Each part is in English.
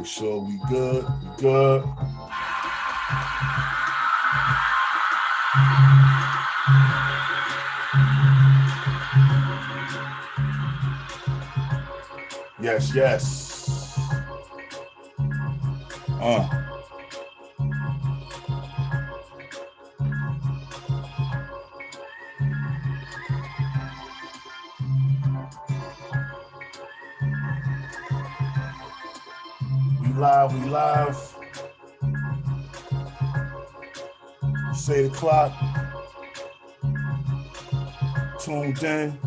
Make sure we good. We good. Yes, yes. We live. Say the clock. Tuned in.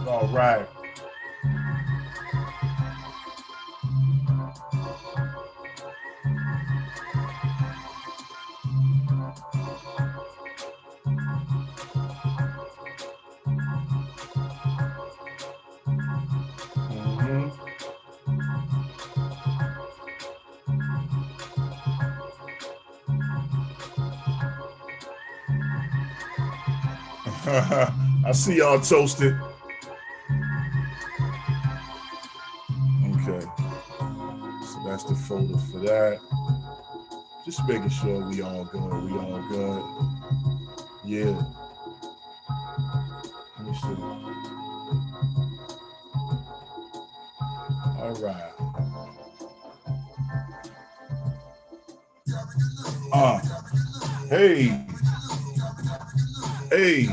All right. I see y'all toasted. Okay. So that's the folder for that. Just making sure we all good. We all good. Yeah. Let me see. All right. Hey. Hey.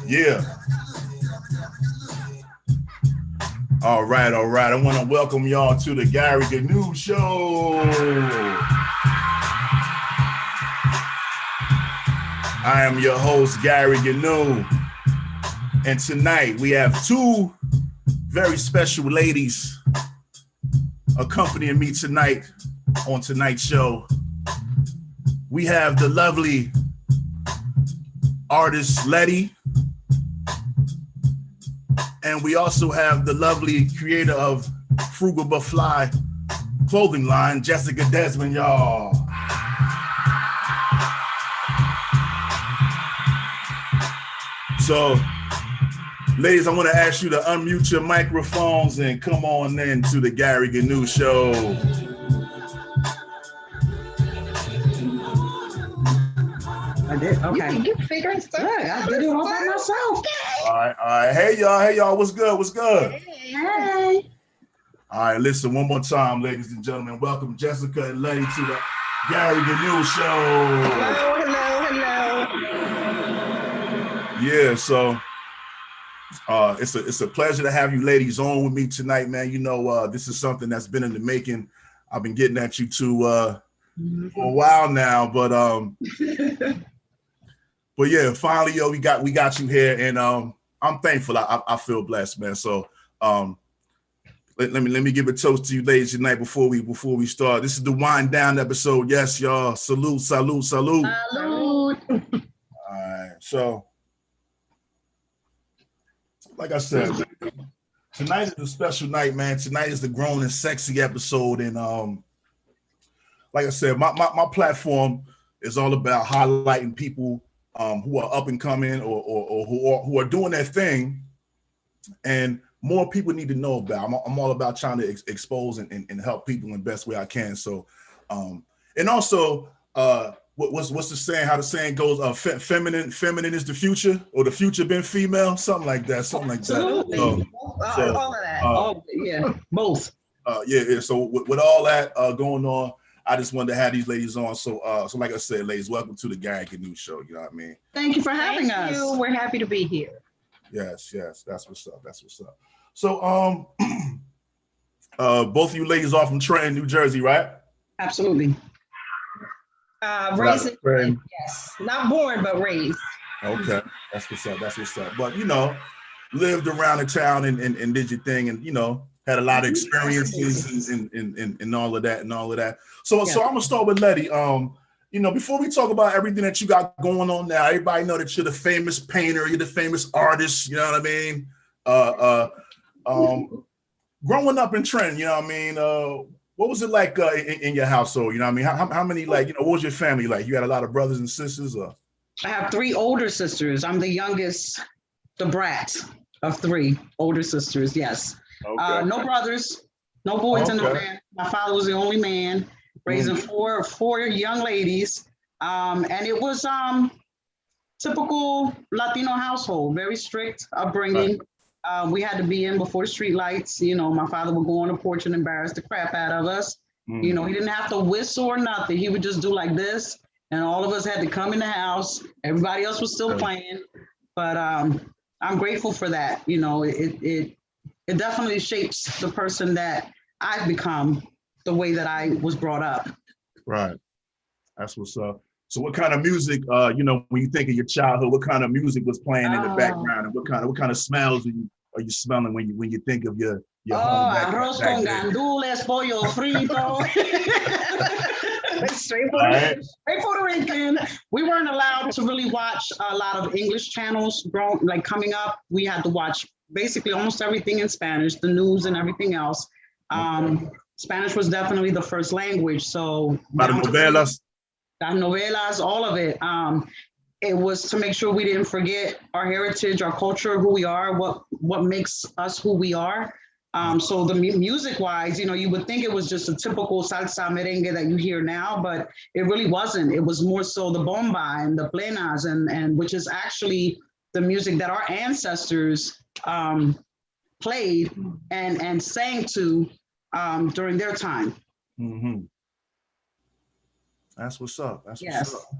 Yeah. All right, all right. I want to welcome y'all to the Gary GNU Show. I am your host, Gary GNU. And tonight we have two very special ladies accompanying me tonight on tonight's show. We have the lovely artist A.Letty. And we also have the lovely creator of Frugal But Fly clothing line, J.Desmond, y'all. So, ladies, I want to ask you to unmute your microphones and come on in to the Gary GNU Show. I did. Okay. You figuring stuff out. I did it all by myself. All right. Hey, y'all. What's good? Hey. All right, listen, one more time, ladies and gentlemen. Welcome Jessica and A.Letty to the Gary GNU Show. Hello. Yeah, so it's a pleasure to have you ladies on with me tonight, man. You know, this is something that's been in the making. I've been getting at you two for a while now, but yeah, finally, we got you here, and I'm thankful. I feel blessed, man. So let me give a toast to you ladies tonight before we start. This is the wind down episode. Yes, y'all. Salute. Salute. All right. So, like I said, tonight is a special night, man. Tonight is the grown and sexy episode, and like I said, my platform is all about highlighting people who are up and coming or who are doing their thing, and more people need to know about. I'm all about trying to expose and help people in the best way I can. So, and also, what's the saying? How the saying goes? Feminine is the future, or the future been female, something like that. Absolutely. So, all of that. Yeah, both. Yeah. So with all that going on, I just wanted to have these ladies on. So like I said, ladies, welcome to the Gary GNU Show. You know what I mean? Thank you for having us. We're happy to be here. Yes. That's what's up. So, both of you ladies are from Trenton, New Jersey, right? Absolutely. Raised, yes. Not born, but raised. Okay. That's what's up. But, you know, lived around the town and did your thing, and, you know, had a lot of experiences and all of that. So I'm going to start with A.Letty. You know, before we talk about everything that you got going on now, everybody know that you're the famous painter, you're the famous artist, you know what I mean? Growing up in Trenton, you know what I mean? What was it like in your household? You know what I mean? How many, like, you know, what was your family like? You had a lot of brothers and sisters? Or? I have 3 older sisters. I'm the youngest the brat of three older sisters. Yes. Okay. No brothers, no boys and no Okay. man. My father was the only man, raising four young ladies. And it was typical Latino household, very strict upbringing. We had to be in before the street lights. You know, my father would go on the porch and embarrass the crap out of us. You know, he didn't have to whistle or nothing. He would just do like this, and all of us had to come in the house. Everybody else was still playing, but I'm grateful for that. You know, it definitely shapes the person that I've become, the way that I was brought up. Right. That's what's up. So what kind of music, you know, when you think of your childhood, what kind of music was playing in the background, and what kind of smells are you smelling when you think of your home Arroz con gandules, pollo frito. Straight Puerto Rican. We weren't allowed to really watch a lot of English channels. Coming up, we had to watch basically almost everything in Spanish, the news and everything else. Spanish was definitely the first language. So novelas, all of it. It was to make sure we didn't forget our heritage, our culture, who we are, what makes us who we are. So the music wise, you know, you would think it was just a typical salsa merengue that you hear now, but it really wasn't. It was more so the bomba and the plenas, and which is actually the music that our ancestors played and sang to during their time. That's what's up. Yes. What's up.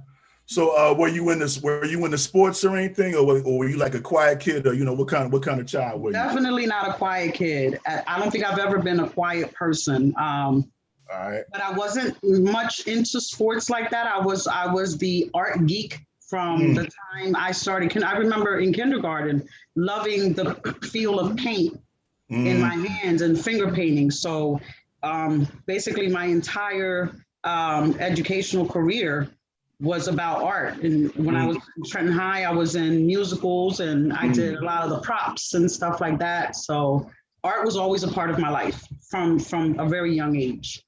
So were you in the sports or anything, or were you like a quiet kid, or you know what kind of child were you? Definitely not a quiet kid. I don't think I've ever been a quiet person. All right. But I wasn't much into sports like that. I was the art geek from the time I started. I remember in kindergarten loving the feel of paint in my hands and finger painting. So basically my entire educational career was about art. And when I was in Trenton High, I was in musicals and I did a lot of the props and stuff like that. So art was always a part of my life from a very young age.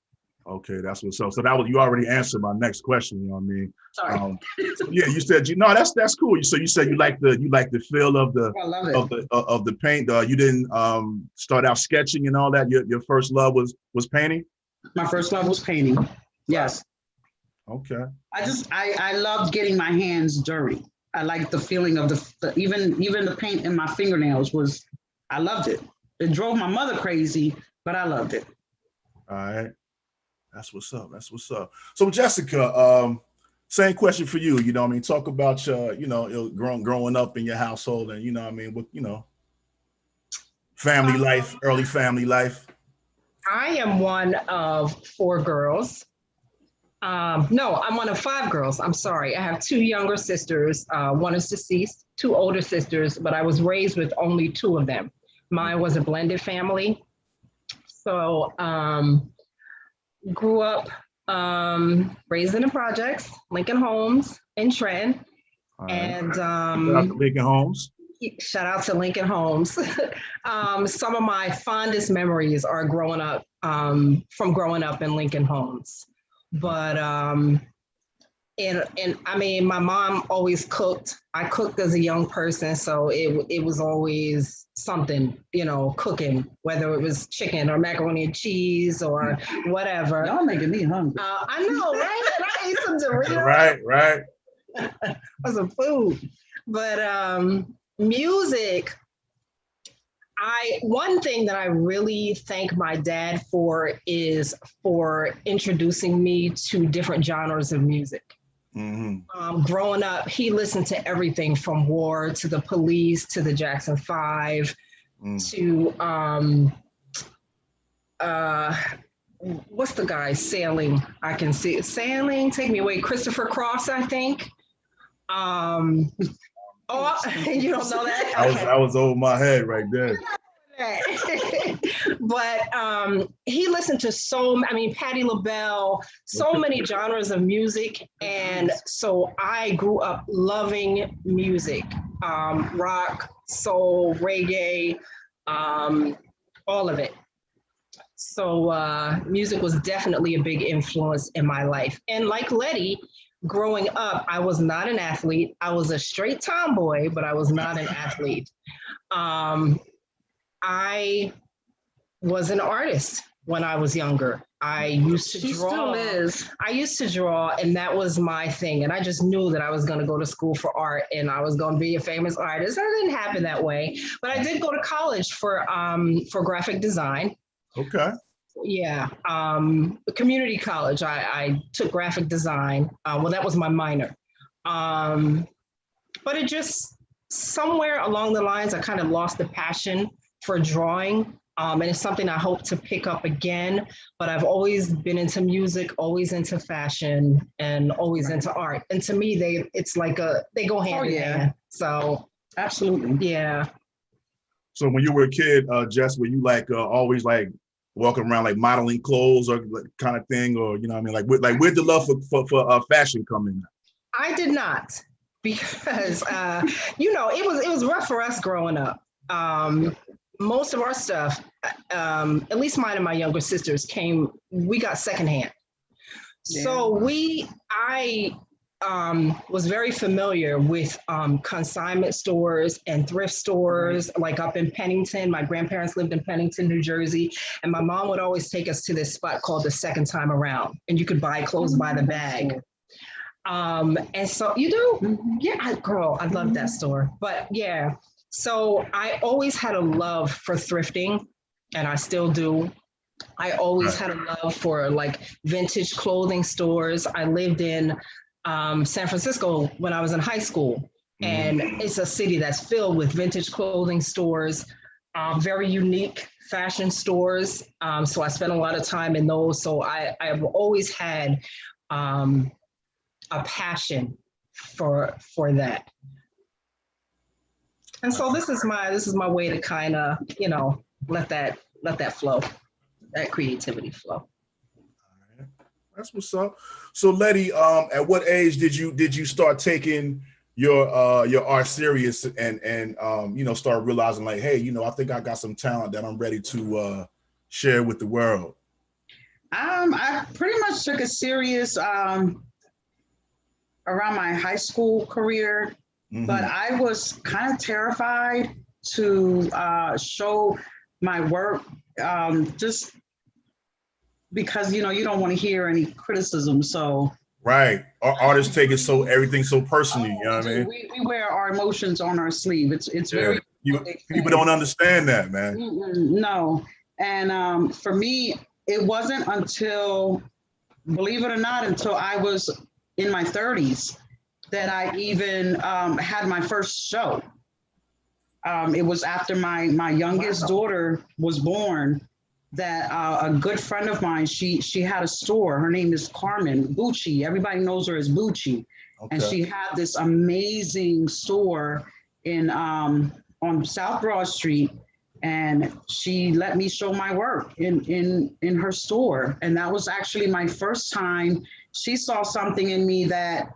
Okay, that's what's up. So you already answered my next question. You know what I mean? Sorry. Yeah, you said that's cool. So you said you like the feel of the I love it. of the paint. You didn't start out sketching and all that. Your first love was painting. My first love was painting. Yes. Okay. I loved getting my hands dirty. I liked the feeling of even the paint in my fingernails I loved it. It drove my mother crazy, but I loved it. All right. That's what's up. So Jessica, same question for you. You know what I mean? Talk about your growing up in your household, and you know what I mean, with family life, early family life. I am one of 4 girls. No, I'm one of 5 girls. I'm sorry. I have 2 younger sisters. One is deceased, 2 older sisters, but I was raised with only 2 of them. Mine was a blended family. So grew up raised in the projects, Lincoln Homes in Trenton. Right. And shout out to Lincoln Homes. Shout out to Lincoln Homes. Some of my fondest memories are from growing up in Lincoln Homes. But and I mean, my mom always cooked. I cooked as a young person, so it was always something, cooking, whether it was chicken or macaroni and cheese or whatever. Y'all making me hungry. I know, right? And I ate some Doritos. Right. For some food, but music. One thing that I really thank my dad for is for introducing me to different genres of music. Growing up, he listened to everything from War to the Police to the Jackson 5 to what's the guy Sailing? I can see it. Sailing, Take Me Away. Christopher Cross, I think. Oh, you don't know that? I was over my head right there. But he listened to Patti LaBelle, so many genres of music. And so I grew up loving music, rock, soul, reggae, all of it. So music was definitely a big influence in my life. And like Letty, growing up, I was not an athlete. I was a straight tomboy, but I was not an athlete. I was an artist when I was younger. I used to She draw. still is. I used to draw, and that was my thing. And I just knew that I was going to go to school for art, and I was going to be a famous artist. And it didn't happen that way, but I did go to college for graphic design. Okay. Yeah, community college. I took graphic design. Well, that was my minor. But it just somewhere along the lines, I kind of lost the passion for drawing. And it's something I hope to pick up again, but I've always been into music, always into fashion, and always into art. And to me, they go hand in hand. So Absolutely. yeah. So when you were a kid, Jess, were you like always like walking around like modeling clothes or like, kind of thing, or you know what I mean? Like where'd the love for fashion come in? I did not, because it was rough for us growing up. Most of our stuff, at least mine and my younger sisters, we got secondhand. Yeah. So I was very familiar with consignment stores and thrift stores, like up in Pennington. My grandparents lived in Pennington, New Jersey, and my mom would always take us to this spot called the Second Time Around, and you could buy clothes by the bag. And so you do? Yeah, I love that store. But yeah. So I always had a love for thrifting, and I still do. I always had a love for like vintage clothing stores. I lived in San Francisco when I was in high school, and it's a city that's filled with vintage clothing stores, very unique fashion stores. So I spent a lot of time in those. So I've always had a passion for that. And so this is my way to kind of, let that flow, that creativity flow. All right. That's what's up. So Letty, at what age did you start taking your art serious and start realizing like, hey, I think I got some talent that I'm ready to share with the world? I pretty much took it serious around my high school career. But I was kind of terrified to show my work, just because you don't want to hear any criticism. So right, our artists take it everything so personally. You know what I mean? We wear our emotions on our sleeve. It's very people don't understand that, man. No, and for me, it wasn't until, believe it or not, until I was in my 30s. That I even had my first show. It was after my youngest daughter was born that a good friend of mine, she had a store. Her name is Carmen Bucci. Everybody knows her as Bucci. Okay. And she had this amazing store on South Broad Street. And she let me show my work in her store. And that was actually my first time. She saw something in me that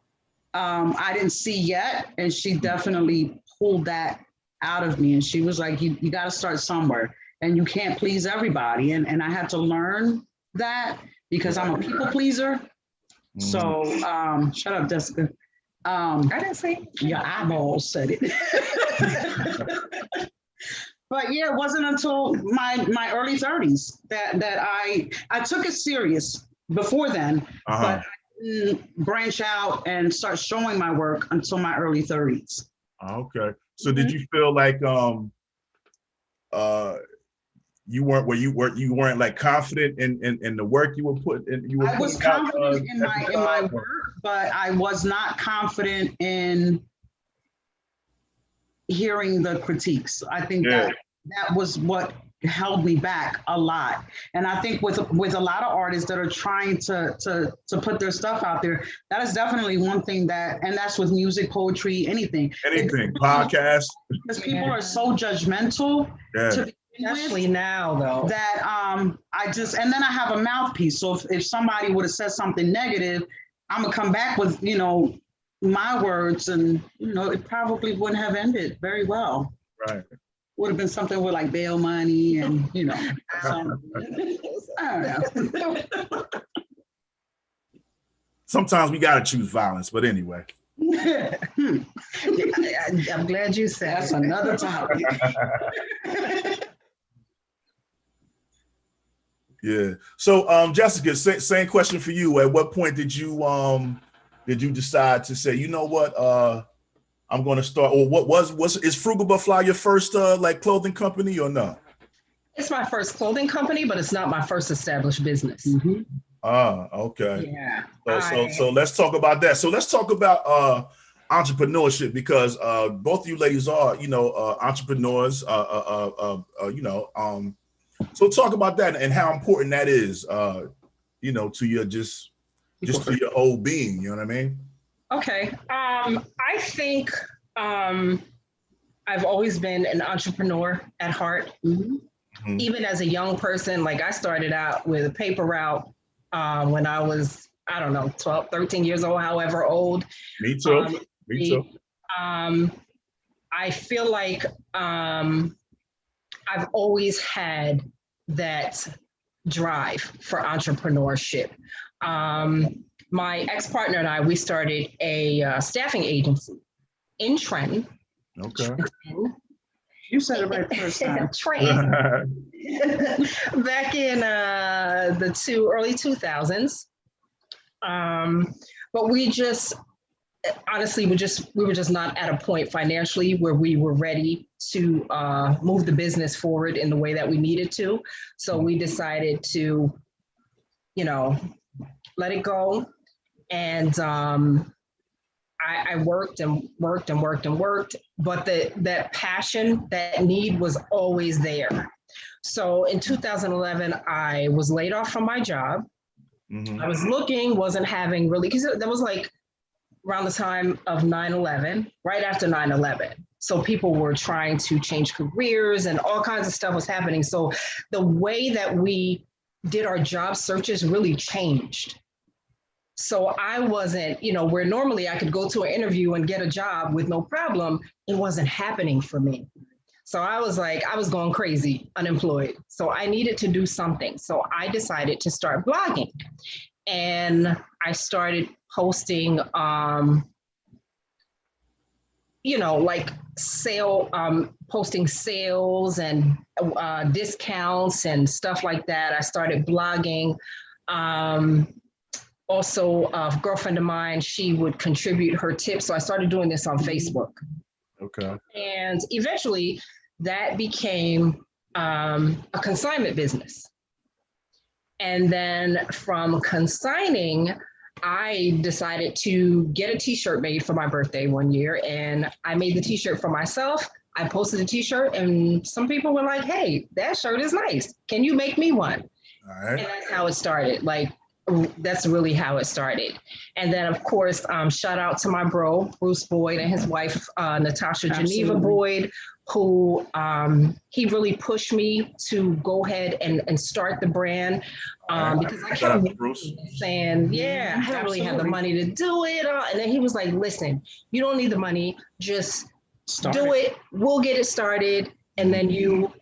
I didn't see yet, and she definitely pulled that out of me. And she was like, you got to start somewhere, and you can't please everybody. And I had to learn that because I'm a people pleaser. So shut up, Jessica. I didn't say your eyeballs said it. But yeah, it wasn't until my early 30s that I took it serious before then. But branch out and start showing my work until my early 30s. Okay. So did you feel like you weren't like confident in the work you were putting in? I was confident in my work, but I was not confident in hearing the critiques. I think that was what held me back a lot. And I think with a lot of artists that are trying to put their stuff out there, that is definitely one thing and that's with music, poetry, anything, podcasts. Because people are so judgmental. Especially now, though. That and then I have a mouthpiece. So if somebody would have said something negative, I'm gonna come back with my words, and it probably wouldn't have ended very well. Right. Would have been something with like bail money and I don't know. sometimes we gotta choose violence, but anyway. I'm glad you said That's another topic. Yeah. So, Jessica, same question for you. At what point did you decide to say, you know what, I'm going to start, or is Frugal But Fly your first like clothing company or no? It's my first clothing company, but it's not my first established business. Mm-hmm. Okay. Yeah. So let's talk about that. So let's talk about entrepreneurship, because both of you ladies are, entrepreneurs. So talk about that and how important that is, to your just to your whole being. You know what I mean? Okay. I think I've always been an entrepreneur at heart. Mm-hmm. Mm-hmm. Even as a young person, like I started out with a paper route when I was, I don't know, 12, 13 years old, however old. Me too. Me too. I feel like I've always had that drive for entrepreneurship. My ex-partner and I, we started a staffing agency in Trenton. Okay. You said it right the first time. Trenton. Back in the early 2000s. But we just, honestly, we were just not at a point financially where we were ready to move the business forward in the way that we needed to. So we decided to, let it go. And I worked and worked and worked and worked, but that passion, that need was always there. So in 2011, I was laid off from my job. Mm-hmm. I was looking, wasn't having really, because that was like around the time of 9/11, right after 9/11. So people were trying to change careers and all kinds of stuff was happening. So the way that we did our job searches really changed. So I wasn't, where normally I could go to an interview and get a job with no problem, it wasn't happening for me. So I was going crazy, unemployed. So I needed to do something. So I decided to start blogging. And I started posting, posting sales and discounts and stuff like that. I started blogging. Also, a girlfriend of mine, she would contribute her tips. So I started doing this on Facebook. Okay. And eventually that became a consignment business. And then from consigning, I decided to get a t-shirt made for my birthday one year. And I made the t-shirt for myself. I posted the t-shirt and some people were like, hey, that shirt is nice. Can you make me one? All right. And that's how it started. That's really how it started. And then, of course, shout out to my bro, Bruce Boyd, and his wife, Natasha Geneva Boyd, who he really pushed me to go ahead and start the brand. Because I kept saying, I don't really have the money to do it. And then he was like, listen, you don't need the money, just do it. We'll get it started. And then you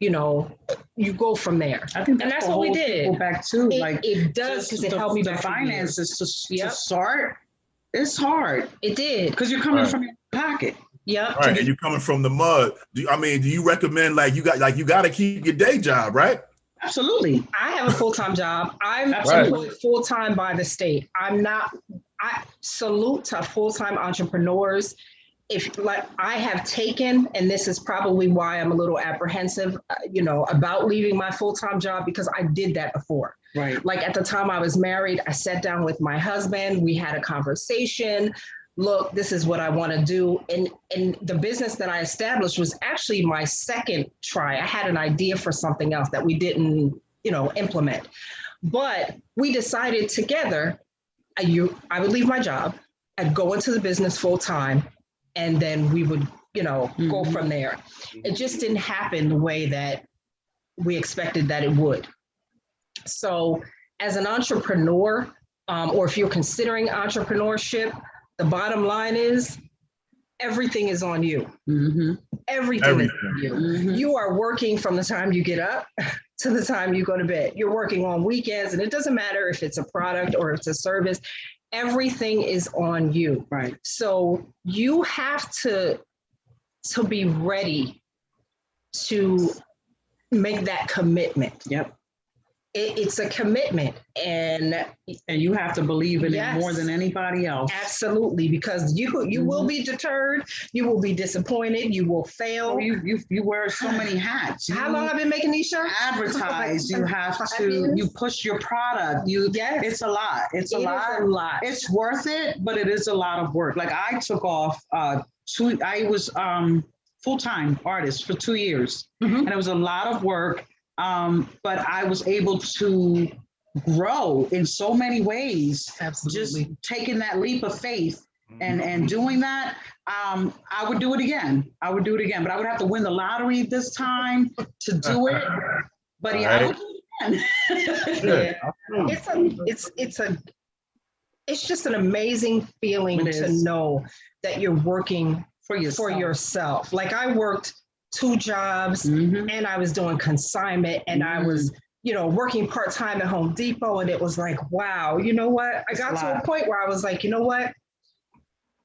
go from there. I think that's what we did. Back too, it does, because it helped me the finances to start. It's hard. It did, because you're coming from your pocket. Yeah. Right, and you're coming from the mud. Do you recommend you got to keep your day job, right? Absolutely. I have a full-time job. I'm employed full-time by the state. I salute to full-time entrepreneurs. I have taken, and this is probably why I'm a little apprehensive, about leaving my full-time job, because I did that before. Right. Like at the time I was married, I sat down with my husband, we had a conversation. Look, this is what I want to do. And the business that I established was actually my second try. I had an idea for something else that we didn't, implement. But we decided together, I would leave my job, I'd go into the business full-time, and then we would, go from there. It just didn't happen the way that we expected that it would. So as an entrepreneur, or if you're considering entrepreneurship, the bottom line is everything is on you. Mm-hmm. Everything is on you. Mm-hmm. You are working from the time you get up to the time you go to bed. You're working on weekends, and it doesn't matter if it's a product or it's a service. everything is on you. Right. So you have to be ready to make that commitment. Yep. It's a commitment, and you have to believe in yes, it more than anybody else. Absolutely, because you will be deterred, you will be disappointed, you will fail. Oh, you wear so many hats. How long I've been making these shirts? Advertise. You have to. You push your product. Yes. It's a lot. It's a lot. Is a lot. It's worth it, but it is a lot of work. Like I took off. I was full-time artist for 2 years, and it was a lot of work. But I was able to grow in so many ways. Absolutely. Just taking that leap of faith and doing that. I would do it again. But I would have to win the lottery this time to do it. But yeah, I would do it again. It's just an amazing feeling to know that you're working for yourself. Like I worked 2 jobs, and I was doing consignment, and I was, working part-time at Home Depot, and it was like, wow, you know what? I got to a point where I was like, you know what?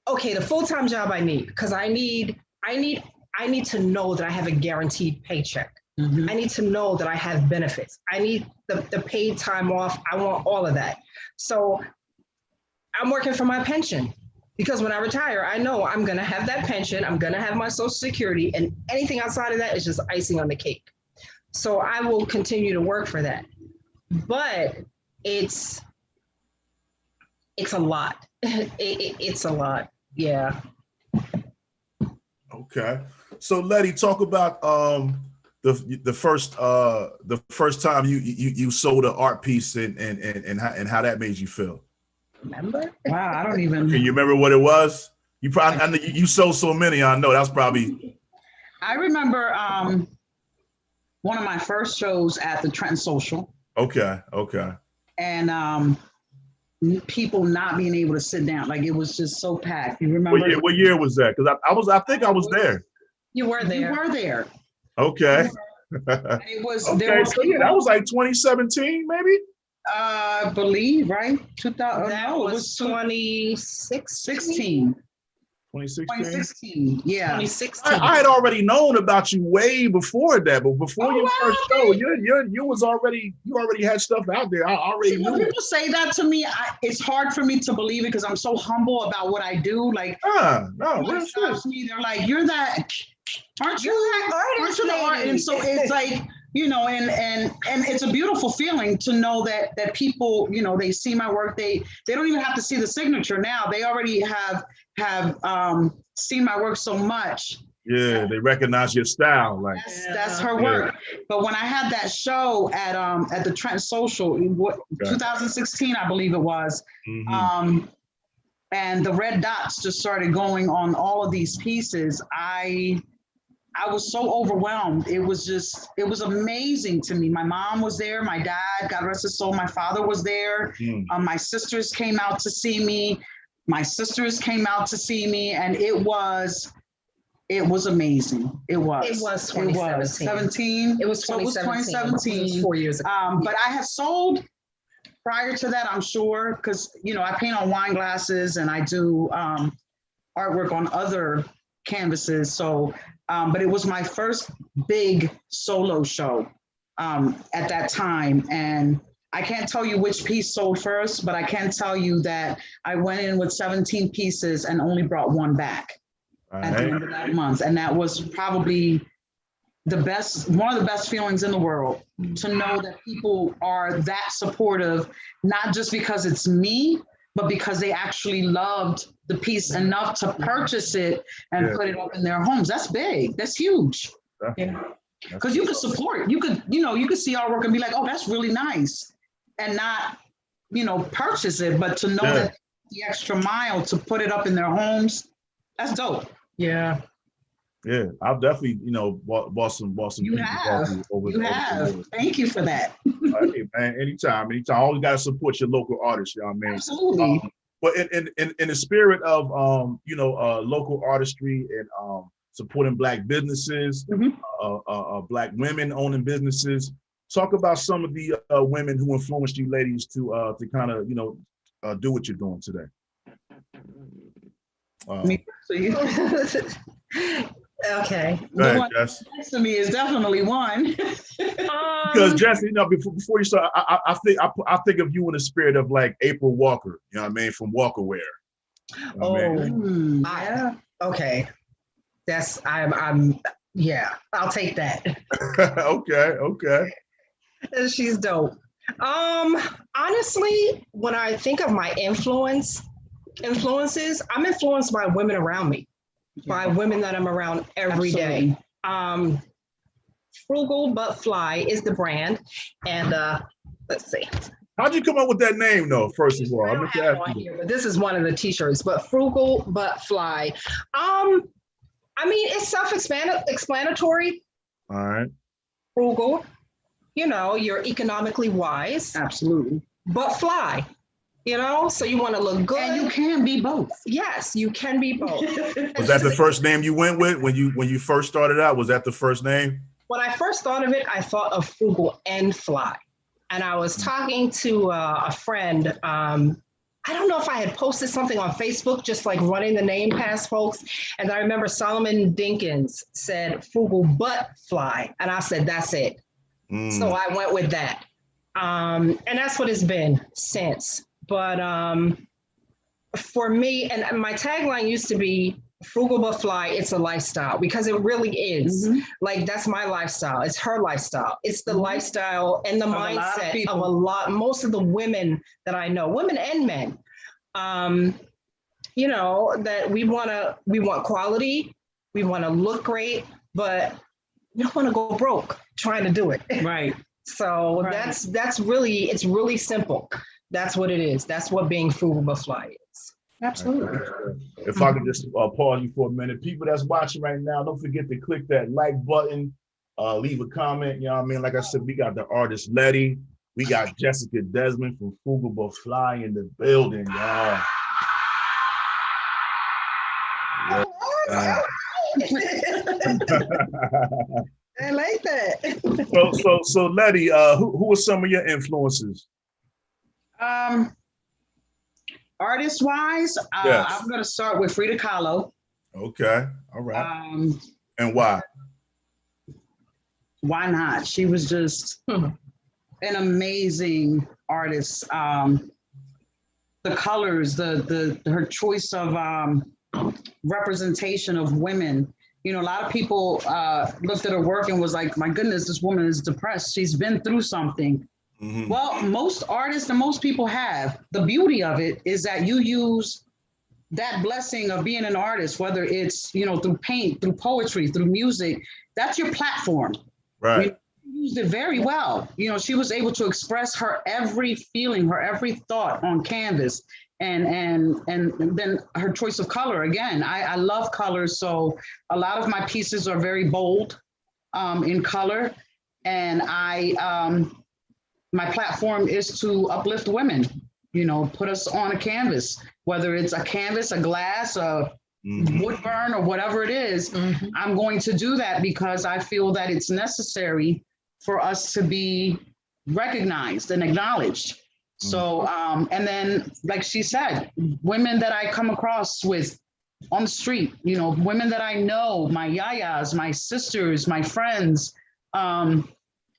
Okay, the full-time job I need, because I need to know that I have a guaranteed paycheck. I need to know that I have benefits. I need the paid time off. I want all of that. So I'm working for my pension. Because when I retire, I know I'm going to have that pension, I'm going to have my Social Security, and anything outside of that is just icing on the cake. So I will continue to work for that. But it's a lot. It's a lot. Yeah. Okay. So Letty, talk about the first time you sold an art piece and how that made you feel. Remember? Wow, I don't even. Can you remember what it was? You probably, I know you sold so many. I know that's probably. I remember one of my first shows at the Trenton Social. Okay. And people not being able to sit down, like it was just so packed. You remember? What year was that? Because I think I was there. You were there. You were there. Okay. It was. Okay, there were so yeah, that was like 2017, maybe. I believe, right? 2000. That was 2016. 2016. Yeah. 2016. I had already known about you way before that, but before your first show, you already had stuff out there. I already knew. When people say that to me, it's hard for me to believe it because I'm so humble about what I do. Like, me, they're like, "You're that, aren't you? Aren't you the artist?" And so it's like. And it's a beautiful feeling to know that people, they see my work. They don't even have to see the signature now. They already have seen my work so much. Yeah, they recognize your style. Like that's her work. But when I had that show at the Trenton Social, 2016, I believe it was, and the red dots just started going on all of these pieces. I was so overwhelmed. It was amazing to me. My mom was there. My dad, God rest his soul, my father was there. My sisters came out to see me. And it was amazing. It was 2017. It was 2017. It was 4 years ago. But I have sold prior to that, I'm sure, because, I paint on wine glasses and I do artwork on other canvases. So, but it was my first big solo show at that time. And I can't tell you which piece sold first, but I can tell you that I went in with 17 pieces and only brought 1 back at the end of that month. And that was probably one of the best feelings in the world, to know that people are that supportive, not just because it's me, but because they actually loved the piece enough to purchase it and put it up in their homes. That's big. That's huge. Because you could support, you could see our work and be like, oh, that's really nice, and not, purchase it, but to know that the extra mile to put it up in their homes, that's dope. Yeah. Yeah, I've definitely, bought some. You have. Thank you for that. Hey, man, anytime. Always got to support your local artists, y'all, man. Absolutely. But in the spirit of local artistry and supporting Black businesses, Black women owning businesses, talk about some of the women who influenced you ladies to kind of do what you're doing today? So you, Okay. Go ahead, one Jess. next to me is definitely one. Because Jess, before you start, I think of you in the spirit of like April Walker. You know what I mean? From Walker Wear. You know what I mean? Yeah. Okay. I'm yeah, I'll take that. Okay. She's dope. Honestly, when I think of my influences, I'm influenced by women around me, by women that I'm around every day. Frugal but Fly is the brand. And let's see. How'd you come up with that name though, first of all? I don't have it on here, but this is one of the t-shirts, but Frugal but Fly. I mean, it's self-explanatory. All right. Frugal, you're economically wise. Absolutely. But fly, so you want to look good. And you can be both. Yes, you can be both. Was that the first name you went with when you first started out? Was that the first name? When I first thought of it, I thought of Frugal and Fly. And I was talking to a friend. I don't know if I had posted something on Facebook, just like running the name past folks. And I remember Solomon Dinkins said Frugal but Fly. And I said, that's it. So I went with that. And that's what it's been since. But for me, and my tagline used to be Frugal but Fly, it's a lifestyle, because it really is. Like, that's my lifestyle. It's her lifestyle. It's the lifestyle and the mindset of most of the women that I know, women and men, that we want quality, we want to look great, but we don't want to go broke trying to do it. Right. So that's really, it's really simple. That's what it is. That's what being Frugal but Fly is. Absolutely. If I could just pause you for a minute. People that's watching right now, don't forget to click that like button, leave a comment. You know what I mean? Like I said, we got the artist A.Letty. We got J.Desmond from Frugal but Fly in the building, y'all. I like that. So A.Letty, who are some of your influences? Artist wise, Yes. I'm going to start with Frida Kahlo. Okay, all right. And why? Why not? She was just an amazing artist. The colors, her choice of representation of women. A lot of people looked at her work and was like, my goodness, this woman is depressed. She's been through something. Well, most artists and most people have. The beauty of it is that you use that blessing of being an artist, whether it's, through paint, through poetry, through music, that's your platform. Right. You used it very well. She was able to express her every feeling, her every thought on canvas. And then her choice of color. Again, I love colors. So a lot of my pieces are very bold in color. And my platform is to uplift women, put us on a canvas, whether it's a canvas, a glass, a wood burn, or whatever it is. I'm going to do that because I feel that it's necessary for us to be recognized and acknowledged. So, and then, like she said, women that I come across with on the street, women that I know, my yayas, my sisters, my friends,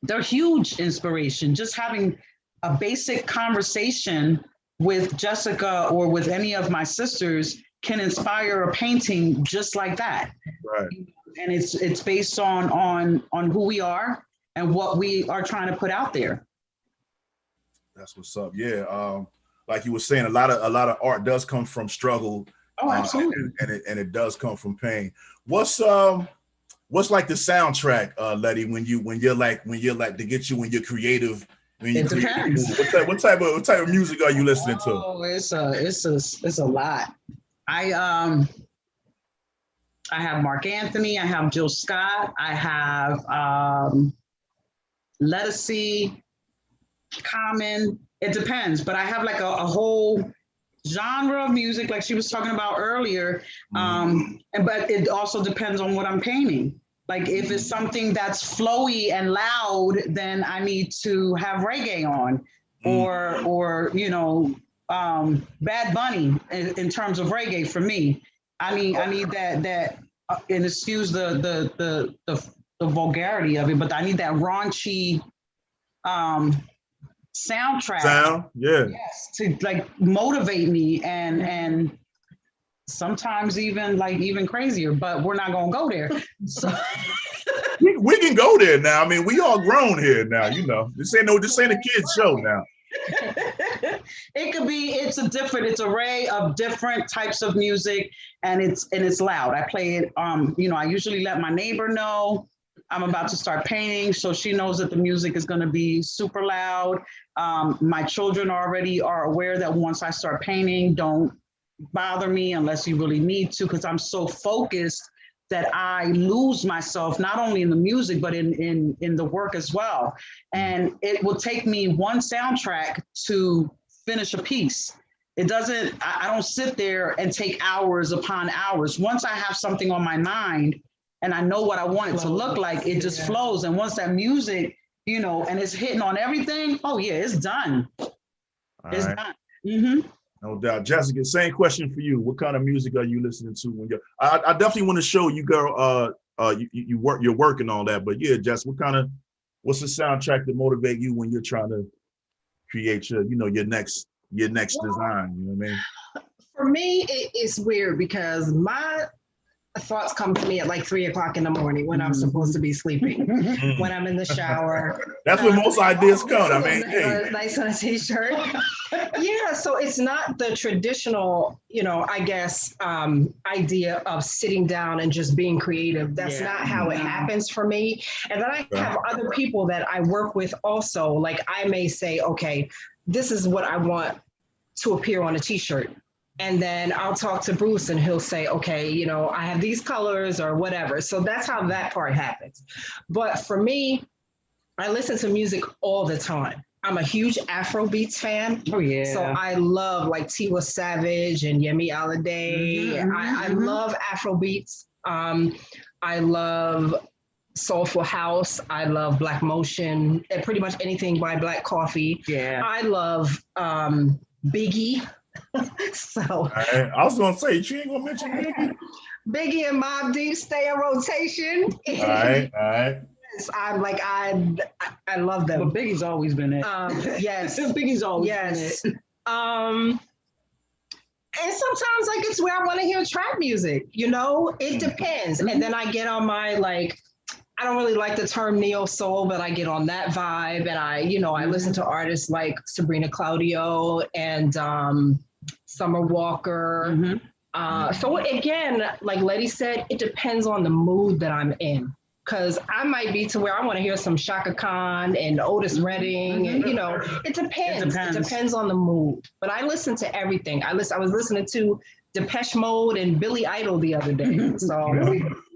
they're huge inspiration. Just having a basic conversation with Jessica or with any of my sisters can inspire a painting just like that. Right. And it's based on who we are and what we are trying to put out there. That's what's up. Yeah. Like you were saying, a lot of art does come from struggle. Oh, absolutely. And it does come from pain. What's like the soundtrack, A.Letty, when you're like to get you when you're creative? It depends. What type of music are you listening to? Oh, it's a lot. I have Mark Anthony, I have Jill Scott, I have A.Letty, Common. It depends, but I have like a whole genre of music, like she was talking about earlier. But it also depends on what I'm painting. Like if it's something that's flowy and loud, then I need to have reggae on, or Bad Bunny in terms of reggae for me. I need that and excuse the vulgarity of it, but I need that raunchy soundtrack. Sound, yeah. Yes, to like motivate me and sometimes even crazier, but we're not gonna go there. So we can go there now. I mean, we all grown here now, you know. This ain't a kid's show now. It's it's array of different types of music, and it's loud. I play it, I usually let my neighbor know I'm about to start painting, so she knows that the music is going to be super loud. My children already are aware that once I start painting, don't bother me unless you really need to, because I'm so focused that I lose myself, not only in the music, but in the work as well. And it will take me one soundtrack to finish a piece. I don't sit there and take hours upon hours. Once I have something on my mind and I know what I want it to look like, it just flows. And once that music, and it's hitting on everything, oh yeah, it's done. It's done. Mm-hmm. No doubt. Jessica, same question for you. What kind of music are you listening to when you're I definitely want to show you, girl, you work your work and all that, but yeah, Jess, what's the soundtrack that motivate you when you're trying to create your next design? You know what I mean? For me, it's weird because my thoughts come to me at like 3:00 in the morning when I'm supposed to be sleeping, when I'm in the shower. That's when most ideas come. I mean, nice on a t-shirt. Yeah, so it's not the traditional, I guess, idea of sitting down and just being creative. That's not how it happens for me. And then I have other people that I work with also. Like I may say, okay, this is what I want to appear on a t-shirt. And then I'll talk to Bruce and he'll say, okay, I have these colors or whatever. So that's how that part happens. But for me, I listen to music all the time. I'm a huge Afrobeats fan. Oh, yeah. So I love like Tiwa Savage and Yemi Alade. Mm-hmm. I love Afrobeats. I love Soulful House. I love Black Motion and pretty much anything by Black Coffee. Yeah. I love Biggie. So I was gonna say, you ain't gonna mention Biggie. Biggie and Mobb Deep stay in rotation. All right. I'm like I love them. But Biggie's always been it. Yes, Biggie's always been it. And sometimes like it's where I want to hear trap music. It depends. Mm-hmm. And then I get on my I don't really like the term neo soul, but I get on that vibe, and I listen to artists like Sabrina Claudio and Summer Walker. Mm-hmm. So again, like Letty said, it depends on the mood that I'm in, because I might be to where I want to hear some Shaka Khan and Otis Redding, and it depends. It depends on the mood. But I listen to everything. I was listening to Depeche Mode and Billy Idol the other day. So.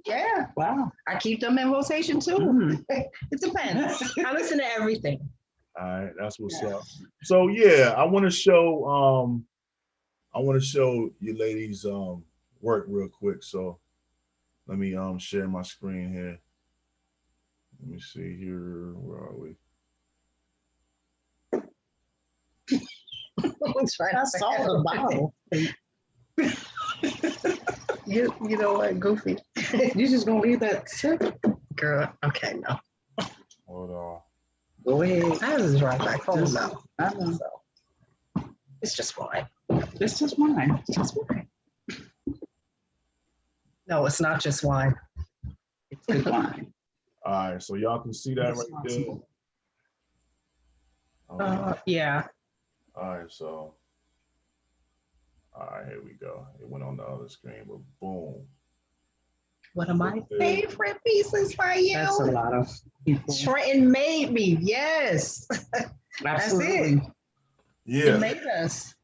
Yeah, wow. I keep them in rotation too. Mm. It depends. I listen to everything. All right, that's what's up. So yeah, I want to show you ladies work real quick. So let me share my screen here. Let me see here. Where are we? I saw the bottle. You know what, Goofy? You just gonna leave that tip? Girl, okay, no. Hold on. Go ahead. I was right back home now. I know. So, it's just wine. It's just wine. It's just wine. No, it's not just wine. It's good wine. All right, so y'all can see that right there. Yeah. All right, so. All right, here we go. It went on the other screen, but boom. One of my favorite pieces by you. That's a lot of people. Trenton made me. Yes. Absolutely. That's it. Yeah. He made us.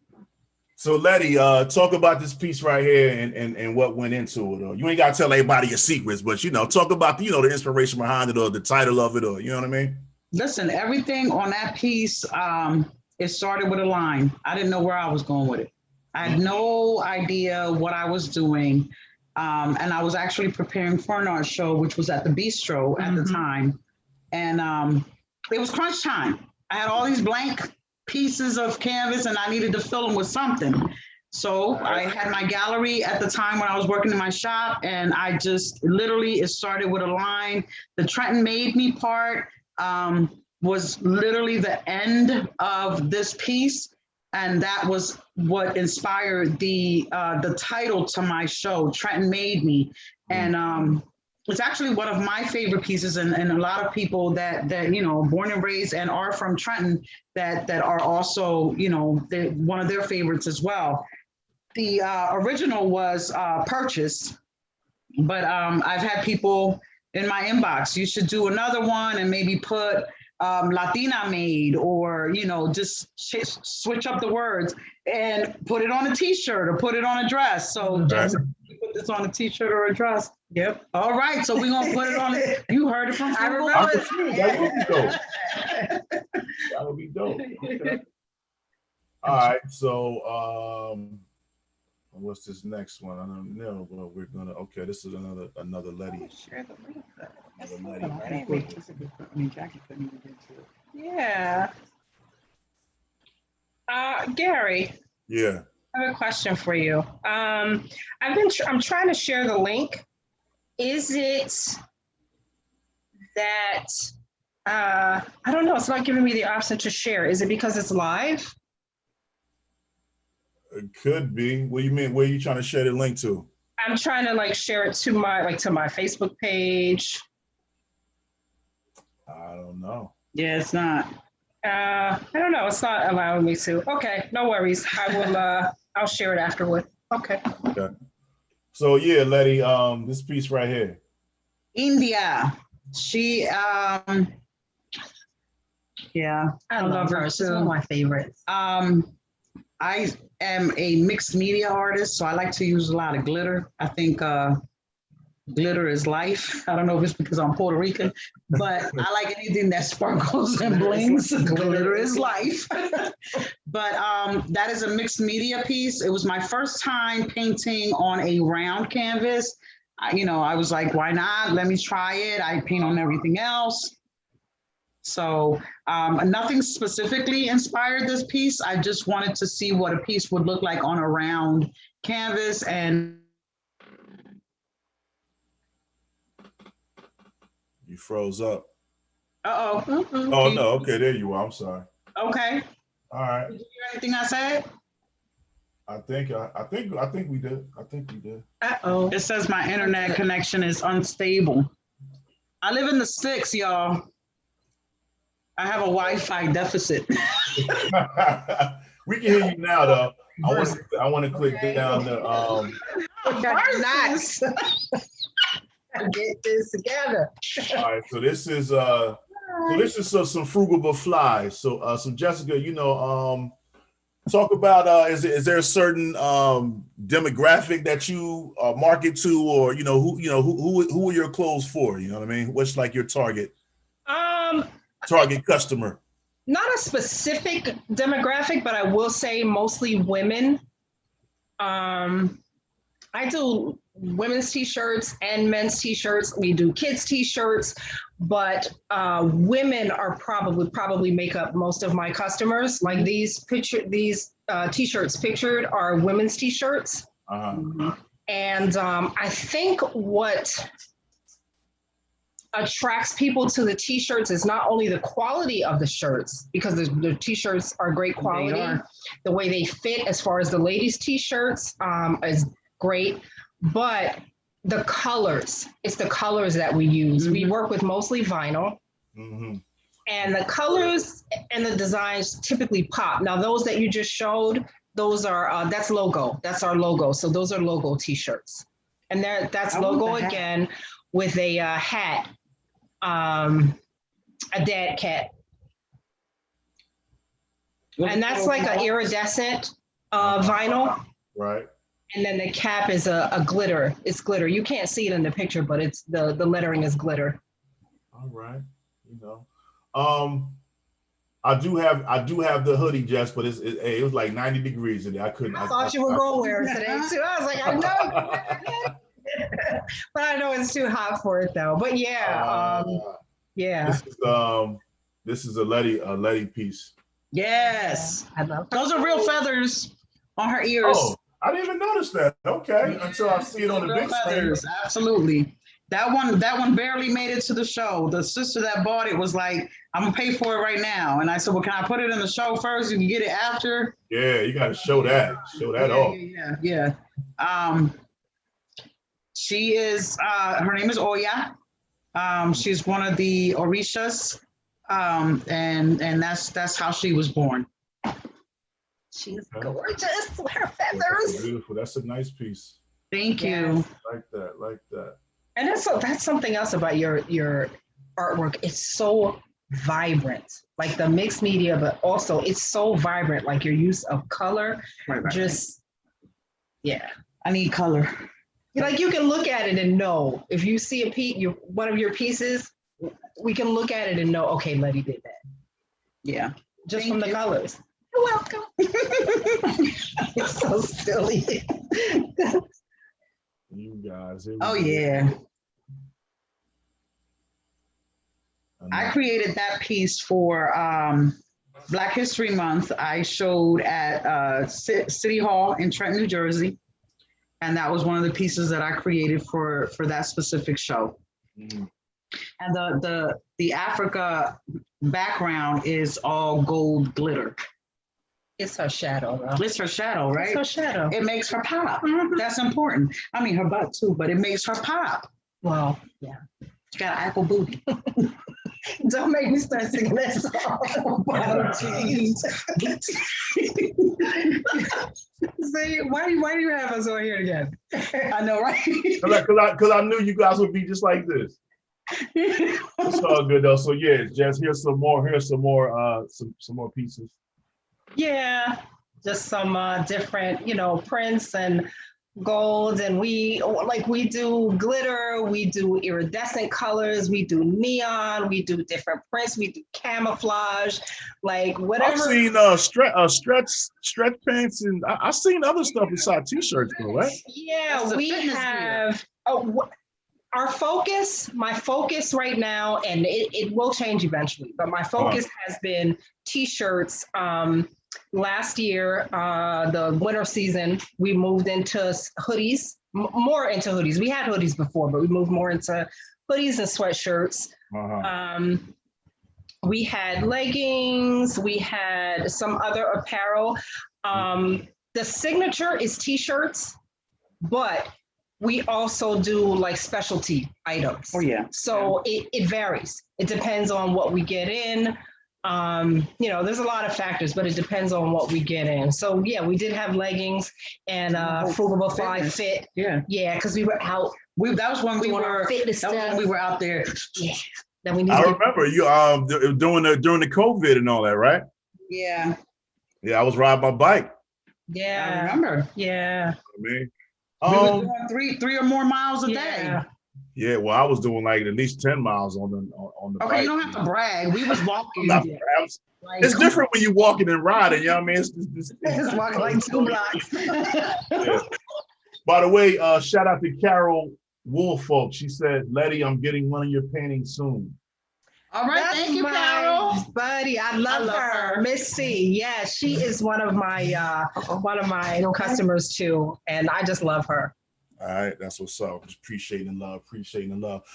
So Letty, talk about this piece right here and what went into it. Or you ain't gotta tell everybody your secrets, but talk about the inspiration behind it or the title of it, or you know what I mean? Listen, everything on that piece, it started with a line. I didn't know where I was going with it. I had no idea what I was doing. And I was actually preparing for an art show, which was at the Bistro at the time. And it was crunch time. I had all these blank pieces of canvas and I needed to fill them with something. So I had my gallery at the time when I was working in my shop, and I just literally, it started with a line. The Trenton Made Me part was literally the end of this piece. And that was what inspired the title to my show, Trenton Made Me. And it's actually one of my favorite pieces, and a lot of people that born and raised and are from Trenton that are also, one of their favorites as well. The original was purchased, but I've had people in my inbox, you should do another one and maybe put Latina made, or, just switch up the words and put it on a t-shirt or put it on a dress. So Jessica, put this on a t-shirt or a dress. Yep. All right. So we're going to put it on it. You heard it from Frugal. That would be dope. Okay. All right. So what's this next one? I don't know, but we're gonna. Okay, this is another Letty. Share the link. Jackie couldn't even get to it. Yeah. Gary. Yeah. I have a question for you. I'm trying to share the link. Is it that I don't know? It's not giving me the option to share. Is it because it's live? It could be. What do you mean? Where are you trying to share the link to? I'm trying to share it to my Facebook page. I don't know. Yeah, it's not. I don't know. It's not allowing me to. Okay, no worries. I will. I'll share it afterward. Okay. Okay. So yeah, Letty, this piece right here. India. She yeah, I love her. She's one of my favorites. I am a mixed media artist, so I like to use a lot of glitter. I think glitter is life. I don't know if it's because I'm Puerto Rican, but I like anything that sparkles and blings. Glitter is life. But that is a mixed media piece. It was my first time painting on a round canvas. I was like, why not? Let me try it. I paint on everything else. So nothing specifically inspired this piece. I just wanted to see what a piece would look like on a round canvas. And You froze up. uh-oh. Mm-hmm. Oh no, okay, there you are. I'm sorry. Okay. All right. Did you hear anything I said? I think we did. Uh-oh. It says my internet connection is unstable. I live in the sticks, y'all. I have a Wi-Fi deficit. We can hear you now, though. I want to click down the Nice. Get this together. All right, so this is some frugal but fly. So Jessica, talk about is there a certain demographic that you market to, or who are your clothes for? You know what I mean? What's like your target customer? Not a specific demographic, but I will say mostly women. I do women's t-shirts and men's t-shirts. We do kids t-shirts, but women are probably make up most of my customers. Like these t-shirts pictured are women's t-shirts. Uh-huh. And I think what attracts people to the t-shirts is not only the quality of the shirts, because the t-shirts are great quality. The way they fit, as far as the ladies' t-shirts, is great, but the colors. It's the colors that we use. Mm-hmm. We work with mostly vinyl. Mm-hmm. And the colors and the designs typically pop. Now, those that you just showed, those are that's logo. That's our logo. So those are logo t-shirts, and that's logo again with a hat. A dad cat. And that's like an iridescent vinyl. Right. And then the cap is a glitter. It's glitter. You can't see it in the picture, but it's the lettering is glitter. All right. I do have the hoodie, Jess, but it was like 90 degrees in there. I couldn't. I thought you were going to wear it today too. I was like, I know. But I know it's too hot for it though. But yeah, yeah. This is a Letty piece. Yes. I love her. Those are real feathers on her ears. Oh, I didn't even notice that. Okay, until I see it on the Real big screen. feathers, absolutely. That one barely made it to the show. The sister that bought it was like, "I'm gonna pay for it right now," and I said, "Well, can I put it in the show first? You can get it after." Yeah, you got to show that. Show that off. Yeah. She is. Her name is Oya. She's one of the Orishas, and that's how she was born. She's gorgeous with her That's feathers. beautiful. That's a nice piece. Thank you. Yes. Like that. Like that. And that's something else about your artwork. It's so vibrant, like the mixed media, but also it's so vibrant, like your use of color. Right. Just, yeah. I need color. Like you can look at it and know if you see one of your pieces, we can look at it and know, okay, Letty did that. Yeah. Just from the colors. You're welcome. It's so silly. You guys. Oh yeah. I created that piece for Black History Month. I showed at City Hall in Trenton, New Jersey. And that was one of the pieces that I created for that specific show. Mm-hmm. And the Africa background is all gold glitter. It's her shadow, though. It's her shadow, right? It's her shadow. It makes her pop. Mm-hmm. That's important. I mean, her butt too, but it makes her pop. Well, yeah. She got an apple booty. Don't make me start singing that song. Say, why do you have us on here again? I know, right? Because I knew you guys would be just like this. It's all good though. So yeah, Jess, here's some more pieces. Yeah, just some different, prints and gold, and we do glitter, we do iridescent colors, we do neon, we do different prints, we do camouflage, like whatever. I've seen stretch pants, and I've seen other stuff beside t-shirts though, right? Yeah, we have our focus, my focus right now, and it will change eventually, but my focus has been t-shirts. Last year, the winter season, we moved into hoodies, more into hoodies. We had hoodies before, but we moved more into hoodies and sweatshirts. We had leggings, we had some other apparel. The signature is t-shirts, but we also do like specialty items. Oh yeah. So it varies. It depends on what we get in. There's a lot of factors, but it depends on what we get in. So yeah, we did have leggings and Frugal Fly Fit. Yeah, because we were out. That was when we were out there. Yeah, that we. I remember you during the COVID and all that, right? Yeah. Yeah, I was riding my bike. Yeah, I remember. Yeah. I mean, we were doing three or more miles a day. Yeah, well, I was doing like at least 10 miles on the okay, bike. You don't have to brag. We was walking. It's different when you're walking and riding, you know what I mean? It's walking like 2 blocks. Yeah. By the way, shout out to Carol Woolfolk. She said, Letty, I'm getting one of your paintings soon. All right, thank you, Carol. Buddy, I love her. Miss C. Yeah, she is one of my customers too. And I just love her. All right, that's what's up. Just appreciating love.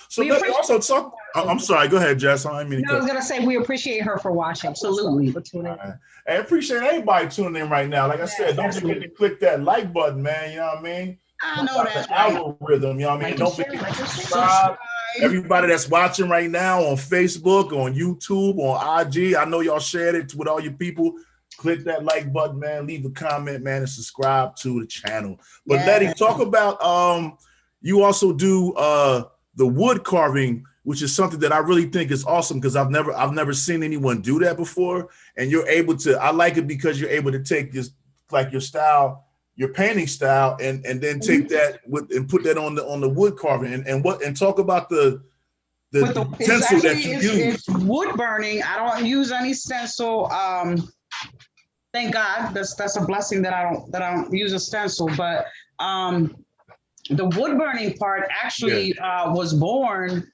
So let me also talk. I'm sorry. Go ahead, Jess. I was gonna say we appreciate her for watching. Absolutely, for tuning in. Right. I appreciate everybody tuning in right now. Like I said, don't forget to click that like button, man. You know what I mean? I know that's right. Algorithm. You know what I mean? Don't forget to subscribe. Everybody that's watching right now on Facebook, on YouTube, on IG. I know y'all shared it with all your people. Click that like button, man. Leave a comment, man, and subscribe to the channel. But Letty, talk about you also do the wood carving, which is something that I really think is awesome because I've never seen anyone do that before. And you're able to. I like it because you're able to take this like your style, your painting style, and then take that and put that on the wood carving and talk about the stencil that you use. It's wood burning. I don't use any stencil. Thank God, that's a blessing that I don't use a stencil. But the wood burning part actually was born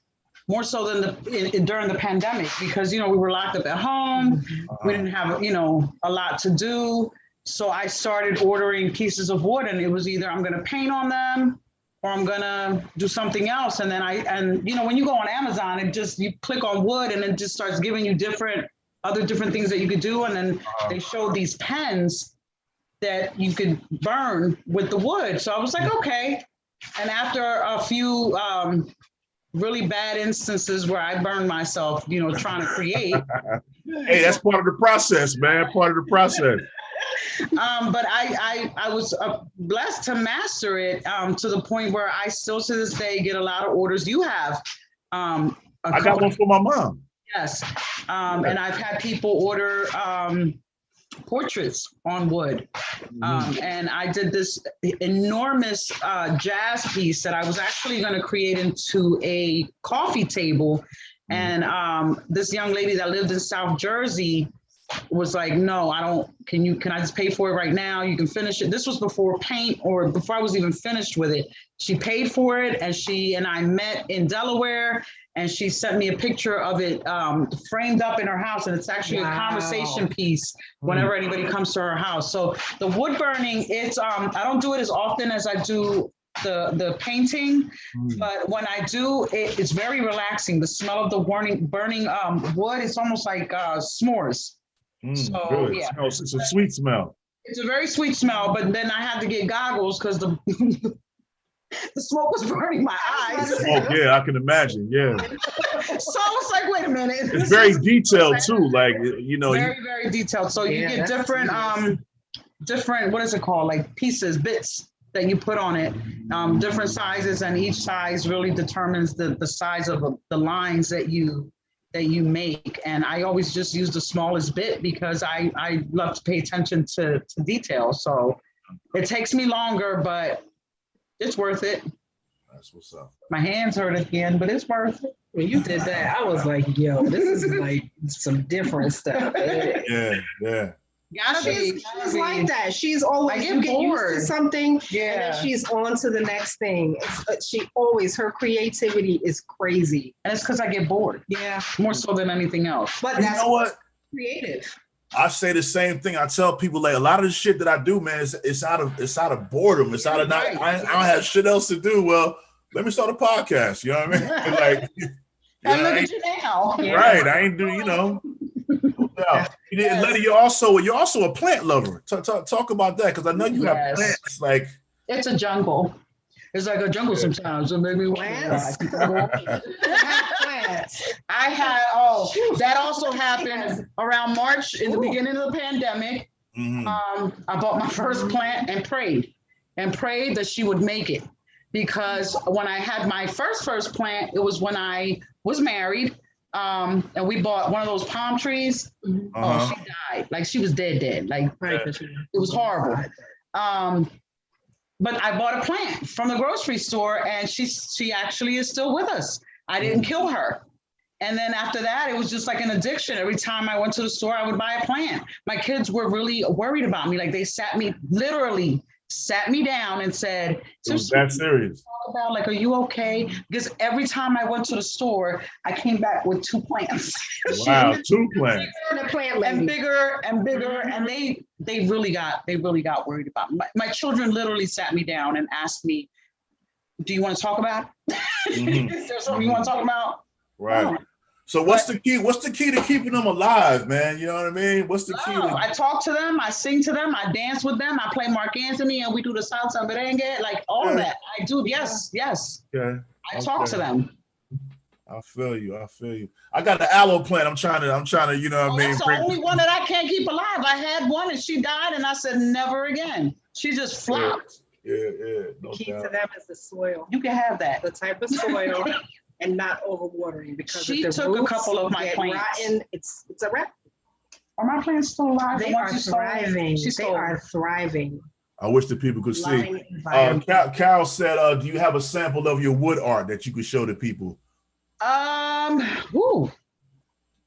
more so than during the pandemic, because we were locked up at home. We didn't have a lot to do. So I started ordering pieces of wood, and it was either I'm going to paint on them or I'm going to do something else. And then when you go on Amazon, you click on wood and it just starts giving you different things that you could do. And then they showed these pens that you could burn with the wood. So I was like, okay. And after a few really bad instances where I burned myself, trying to create. Hey, that's part of the process, man. Part of the process. But I was blessed to master it to the point where I still to this day get a lot of orders. You have I got one for my mom. Yes. And I've had people order portraits on wood. And I did this enormous jazz piece that I was actually going to create into a coffee table. And this young lady that lived in South Jersey was like, no, I don't, can I just pay for it right now? You can finish it. This was before paint or before I was even finished with it. She paid for it, and she and I met in Delaware, and she sent me a picture of it framed up in her house. And it's actually a conversation piece whenever anybody comes to her house. So the wood burning, it's, I don't do it as often as I do the painting, but when I do, it's very relaxing. The smell of the burning wood, it's almost like s'mores. So good. yeah, It's a sweet smell. It's a very sweet smell, but then I had to get goggles because the smoke was burning my eyes. Oh yeah, I can imagine. Yeah. So I was like, wait a minute. It's very detailed too, like Very, very detailed. So you get different what is it called? Like pieces, bits that you put on it, different sizes, and each size really determines the size of the lines that you make. And I always just use the smallest bit because I love to pay attention to detail. So it takes me longer, but it's worth it. That's what's up. My hands hurt again, but it's worth it. When you did that, I was like, yo, this is like some different stuff. Yeah. She's like that. She's always get used to something, and then she's on to the next thing. Her creativity is crazy, and it's because I get bored. Yeah, more so than anything else. But you know what? Creative. I say the same thing. I tell people, like, a lot of the shit that I do, man, it's out of boredom. It's out of I don't have shit else to do. Well, let me start a podcast. You know what I mean? Like, and look at you now. Right? I ain't do. Letty, you're also a plant lover. Talk about that, because I know you have plants. Like, it's a jungle. It's like a jungle sometimes. So maybe plants. I had that also happened around March in the beginning of the pandemic. I bought my first plant and prayed that she would make it, because when I had my first plant, it was when I was married. And we bought one of those palm trees. Oh, she died. Like, she was dead. Like, it was horrible. But I bought a plant from the grocery store, and she actually is still with us. I didn't kill her. And then after that, it was just like an addiction. Every time I went to the store, I would buy a plant. My kids were really worried about me. Like, they literally sat me down and said, "It was that serious? About, like, are you okay?" Because every time I went to the store, I came back with 2 plants. Wow, 2 plants. And bigger and bigger, and they really got worried about me. My children literally sat me down and asked me, "Do you want to talk about it? Is there something you want to talk about?" Right. Oh. So what's the key? What's the key to keeping them alive, man? You know what I mean? What's the key? I talk to them, I sing to them, I dance with them, I play Mark Anthony, and we do the salsa merengue, like all of that. I do. Yes. Okay. I talk to them. I feel you. I got an aloe plant. I'm trying to, you know what I mean? That's the only one that I can't keep alive. I had one and she died, and I said never again. She just flopped. Yeah. No the key doubt. To them is the soil. You can have that. The type of soil. And not overwatering, because she took a couple of my plants. Rotten, it's a wrap. Are my plants still alive? They are thriving. They are thriving. I wish the people could see. Carol said, "Do you have a sample of your wood art that you could show to people?"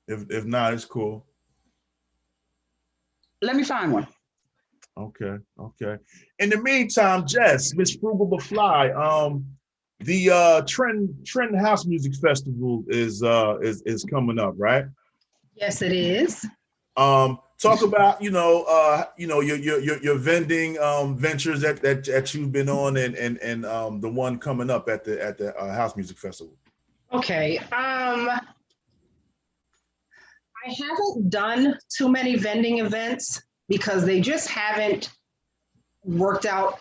If not, it's cool. Let me find one. Okay. In the meantime, Jess, Miss Frugal but Fly, The Trend House Music Festival is coming up, right? Yes, it is. Talk about your vending ventures that you've been on, and the one coming up at the House Music Festival. Okay. I haven't done too many vending events because they just haven't worked out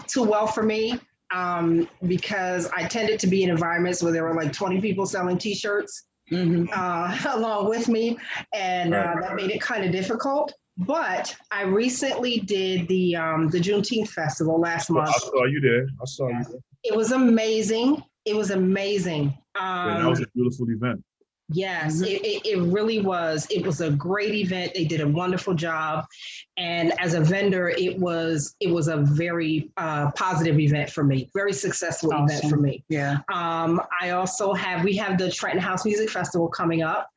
too well for me. Because I tended to be in environments where there were like 20 people selling T-shirts along with me, and that made it kind of difficult. But I recently did the Juneteenth festival last month. I saw you there. It was amazing. It was amazing. And that was a beautiful event. Yes, it really was. It was a great event. They did a wonderful job. And as a vendor, it was a very positive event for me, very successful event for me. Yeah. We have the Trenton House Music Festival coming up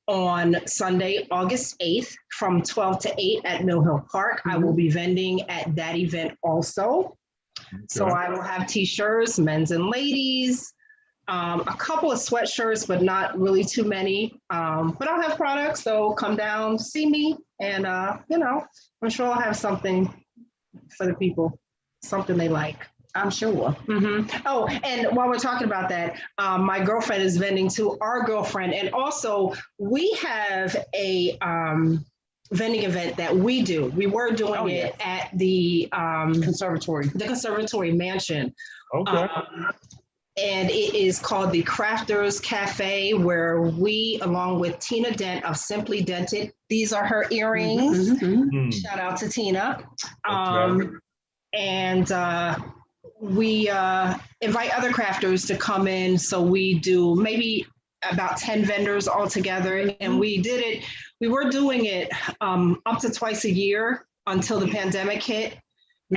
on Sunday, August 8th from 12 to 8 at Mill Hill Park. I will be vending at that event also. Okay. So I will have T-shirts, men's and ladies, a couple of sweatshirts, but not really too many. But I'll have products, so come down, see me, and I'm sure I'll have something for the people, something they like. I'm sure. Mm-hmm. Oh, and while we're talking about that, my girlfriend is vending too, our girlfriend, and also we have a vending event that we do. We were doing it at the conservatory mansion. Okay. And it is called the Crafters Cafe, where we, along with Tina Dent of Simply Dented, these are her earrings. Shout out to Tina. And we invite other crafters to come in. So we do maybe about 10 vendors all together. And we were doing it up to twice a year until the pandemic hit.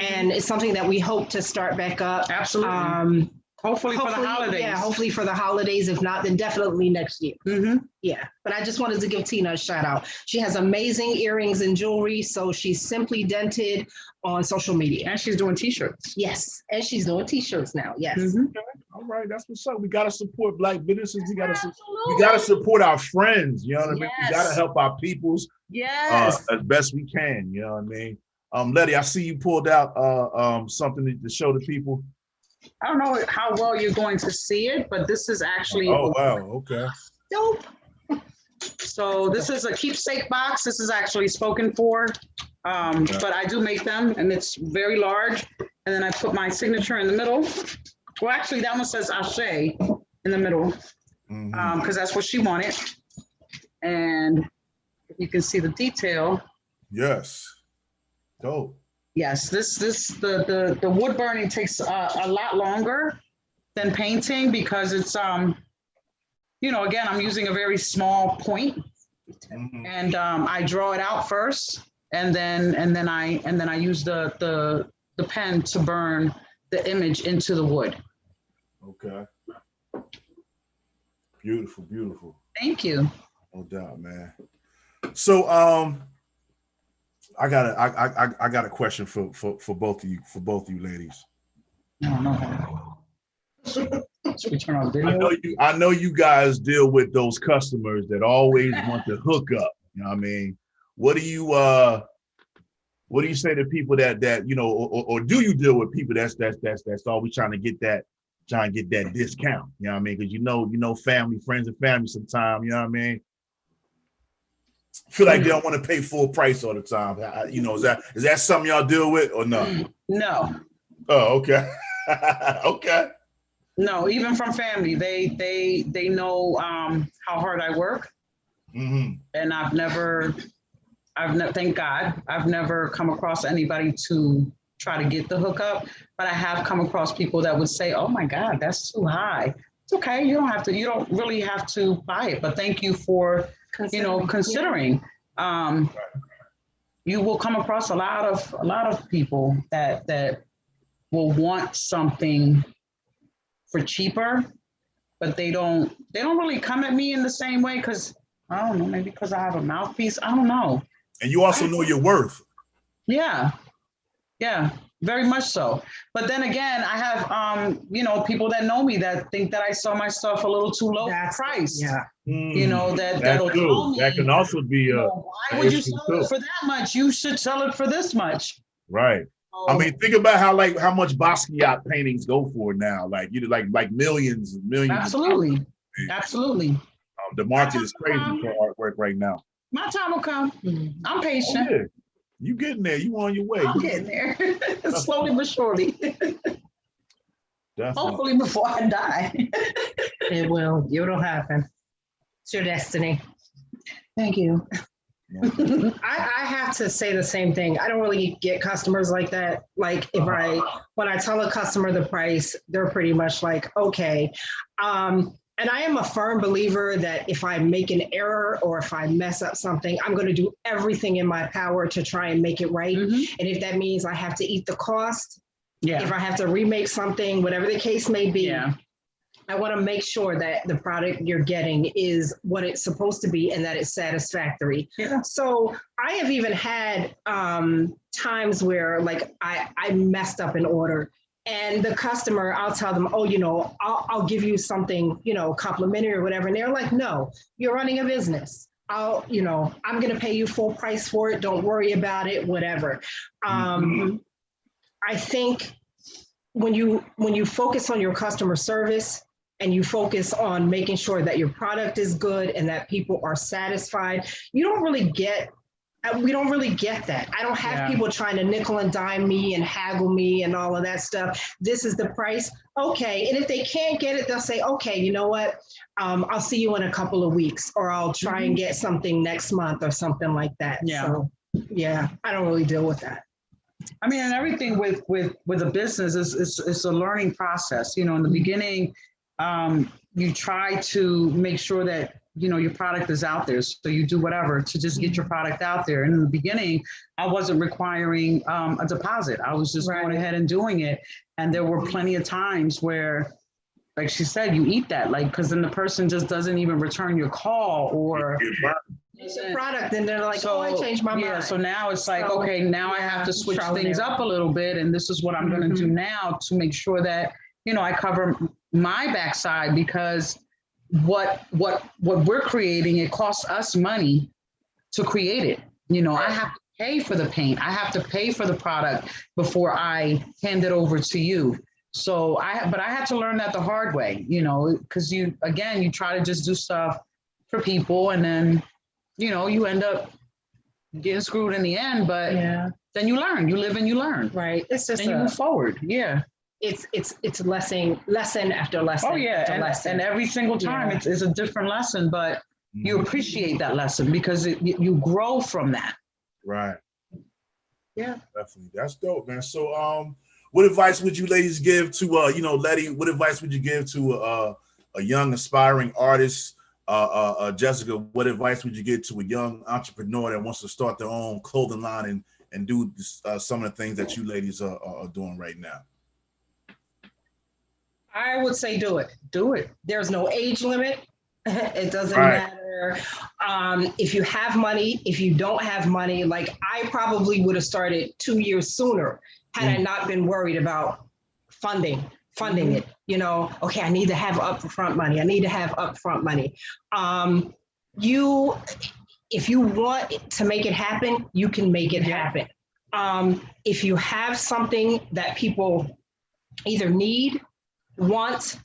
And it's something that we hope to start back up. Absolutely. Hopefully for the holidays. Yeah, hopefully for the holidays. If not, then definitely next year. Yeah, but I just wanted to give Tina a shout out. She has amazing earrings and jewelry. So she's Simply Dented on social media. And she's doing T-shirts. Yes, and she's doing T-shirts now. Yes. All right, that's what's up. We gotta support Black businesses. We gotta support our friends. You know what I mean? We gotta help our peoples. Yes. As best we can. You know what I mean? Letty, I see you pulled out something to show the people. I don't know how well you're going to see it, but this is actually. Oh, wow. Okay. Dope. So this is a keepsake box. This is actually spoken for, but I do make them, and it's very large. And then I put my signature in the middle. Well, actually, that one says Ashe in the middle, because that's what she wanted. And you can see the detail. Yes. Dope. Yes, the wood burning takes a lot longer than painting because it's again, I'm using a very small point, and I draw it out first, and then I use the pen to burn the image into the wood. Okay. Beautiful, beautiful. Thank you. No doubt, man. So I got a question for both of you ladies. I don't know. Should we turn on video? I know you guys deal with those customers that always want to hook up. You know what I mean? What do you say to people that or do you deal with people that's always trying to get that discount? You know what I mean? Because family, friends and family sometimes, you know what I mean? Feel like they don't want to pay full price all the time. Is that something y'all deal with or no? No. Oh, okay. Okay. No, even from family, they know how hard I work, and thank God, I've never come across anybody to try to get the hookup, but I have come across people that would say, "Oh my God, that's too high." It's okay. You don't really have to buy it, but thank you for considering. You will come across a lot of people that will want something for cheaper, but they don't really come at me in the same way because I don't know, maybe because I have a mouthpiece. I don't know. And you also know your worth. Yeah. very much so. But then again, I have, people that know me that think that I sell my stuff a little too low price. Yeah. That'll tell me. That can also be why would you sell it for that much? You should sell it for this much. Right. I mean, think about how much Basquiat paintings go for now. Like millions and millions. Absolutely. Absolutely. The market is crazy for artwork right now. My time will come. I'm patient. Oh, yeah. You getting there. You on your way. I'm getting there. Slowly but surely. Definitely. Hopefully before I die. It will. It'll happen. It's your destiny. Thank you. I have to say the same thing. I don't really get customers like that. Like when I tell a customer the price, they're pretty much like, okay. And I am a firm believer that if I make an error or if I mess up something, I'm going to do everything in my power to try and make it right. And if that means I have to eat the cost, if I have to remake something, whatever the case may be, I want to make sure that the product you're getting is what it's supposed to be and that it's satisfactory. So I have even had times where like I messed up an order. And the customer, I'll tell them, I'll give you something, complimentary or whatever. And they're like, no, you're running a business. I'm going to pay you full price for it. Don't worry about it, whatever. I think when you focus on your customer service and you focus on making sure that your product is good and that people are satisfied, we don't really get that. I don't have people trying to nickel and dime me and haggle me and all of that stuff. This is the price. Okay. And if they can't get it, they'll say, okay, you know what? I'll see you in a couple of weeks, or I'll try and get something next month or something like that. So I don't really deal with that. I mean, and everything with a business is a learning process. In the beginning, you try to make sure that your product is out there. So you do whatever to just get your product out there. And in the beginning, I wasn't requiring a deposit. I was just going ahead and doing it. And there were plenty of times where, like she said, you eat that, because then the person just doesn't even return your call or it's a product. And they're like, I changed my mind. Yeah. So now it's like, okay, now I have to switch things up a little bit. And this is what I'm going to do now to make sure that, I cover my backside, because what we're creating, it costs us money to create it. I have to pay for the paint. I have to pay for the product before I hand it over to you. So I had to learn that the hard way, because you try to just do stuff for people, and then, you end up getting screwed in the end, but then you learn, you live and you learn. Right. It's just, and you move forward. Yeah. It's lesson after lesson. Oh yeah, and every single time it's a different lesson, but you appreciate that lesson because you grow from that. Right. Yeah. Definitely. That's dope, man. So what advice would you ladies give to Letty? What advice would you give to a young aspiring artist? Jessica, what advice would you give to a young entrepreneur that wants to start their own clothing line and do some of the things that you ladies are doing right now? I would say do it. Do it. There's no age limit. It doesn't matter if you have money, if you don't have money. Like I probably would have started 2 years sooner had I not been worried about funding it. Okay, I need to have upfront money. If you want to make it happen, you can make it happen. If you have something that people either need, want,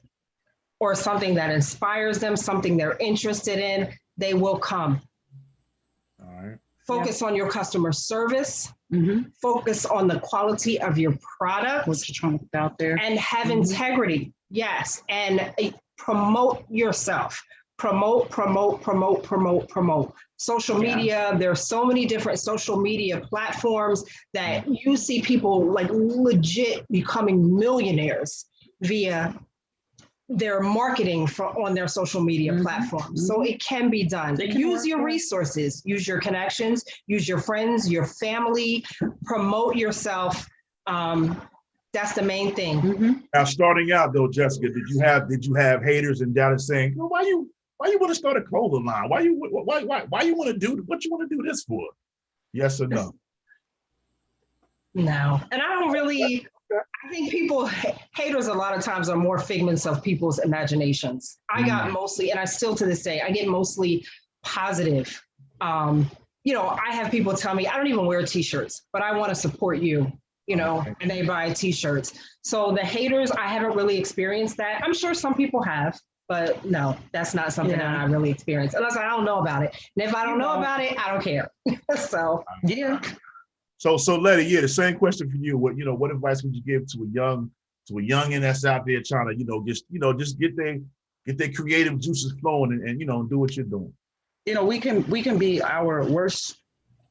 or something that inspires them, something they're interested in, they will come. All right. Focus on your customer service. Focus on the quality of your product. What you're trying to put out there. And have integrity. Yes. And promote yourself. Promote. Social media, there's so many different social media platforms that you see people like legit becoming millionaires via their marketing on their social media platforms. So it can be done. Use your resources, use your connections, use your friends, your family, promote yourself. That's the main thing. Now, starting out though, Jessica, did you have haters and doubters saying, why you want to start a clothing line? Why you want to do what you want to do this for? Yes or no? No. And I don't really, I think haters a lot of times are more figments of people's imaginations. I got mostly, and I still to this day, I get mostly positive. I have people tell me, I don't even wear t-shirts, but I want to support you, and they buy t-shirts. So the haters, I haven't really experienced that. I'm sure some people have, but no, that's not something that I really experience unless I don't know about it. And if I don't know about it, I don't care. So, yeah. So Letty, the same question for you. What advice would you give to a youngin that's out there trying to, just get their creative juices flowing and do what you're doing? We can be our worst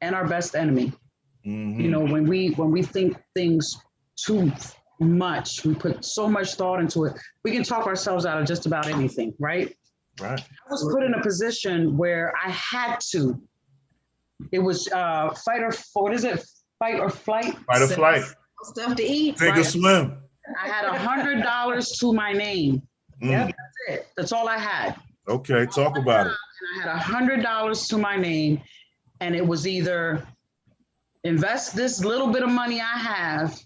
and our best enemy. When we think things too much, we put so much thought into it, we can talk ourselves out of just about anything, right? Right. I was put in a position where I had to. It was fight or flight. Fight or flight. Stuff to eat. Take a swim. I had $100 to my name. Yep, that's it. That's all I had. Okay, talk about it. And I had $100 to my name, and it was either invest this little bit of money I have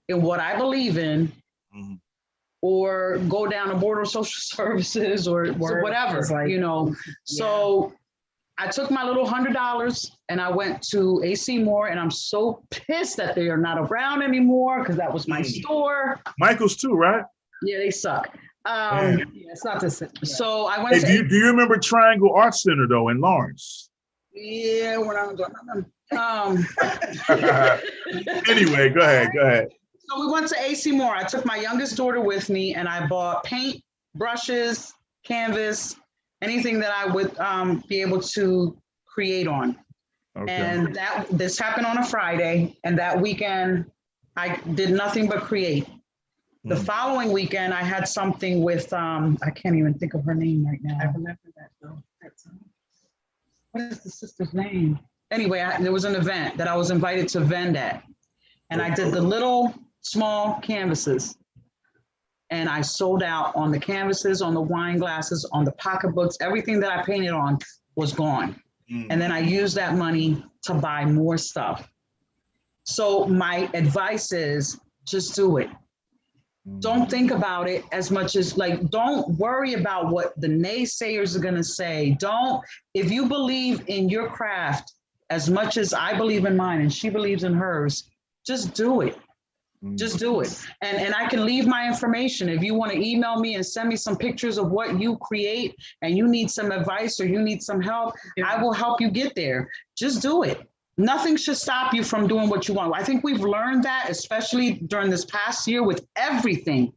in what I believe in, or go down to Board of Social Services or whatever, So I took my little $100 and I went to AC Moore, and I'm so pissed that they are not around anymore because that was my store. Michael's too, right? Yeah, they suck. It's not the same. So I went. Hey, do you remember Triangle Arts Center though in Lawrence? Yeah, when I was Anyway, go ahead. So we went to AC Moore. I took my youngest daughter with me, and I bought paint, brushes, canvas, anything that I would be able to create on. Okay. And this happened on a Friday, and that weekend I did nothing but create. The following weekend, I had something with, I can't even think of her name right now. I remember that though. What is the sister's name? Anyway, there was an event that I was invited to vend at. And I did the little small canvases. And I sold out on the canvases, on the wine glasses, on the pocketbooks. Everything that I painted on was gone. And then I used that money to buy more stuff. So my advice is just do it. Don't think about it as much as don't worry about what the naysayers are going to say. If you believe in your craft as much as I believe in mine and she believes in hers, just do it. Just do it. And I can leave my information. If you want to email me and send me some pictures of what you create and you need some advice or you need some help, I will help you get there. Just do it. Nothing should stop you from doing what you want. I think we've learned that, especially during this past year with everything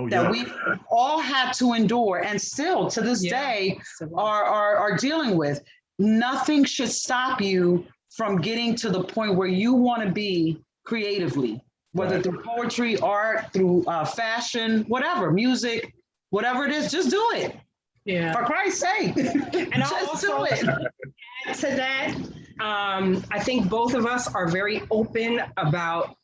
that we all had to endure and still to this day are dealing with. Nothing should stop you from getting to the point where you want to be creatively, whether through poetry, art, through fashion, whatever, music, whatever it is, just do it. Yeah. For Christ's sake. And just do it. Add to that, I think both of us are very open about,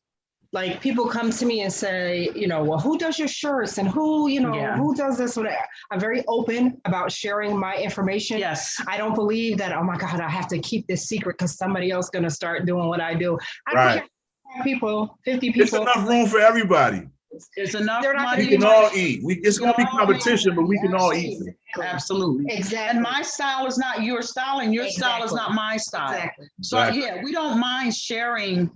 people come to me and say, well, who does your shirts and who does this? I'm very open about sharing my information. Yes. I don't believe that, oh my God, I have to keep this secret because somebody else is going to start doing what I do. I don't care. People, 50 people. There's enough room for everybody. It's enough We money. can all eat. It's going to be competition, but we can all eat. Absolutely. Exactly. And my style is not your style, and your style is not my style. Exactly. So we don't mind sharing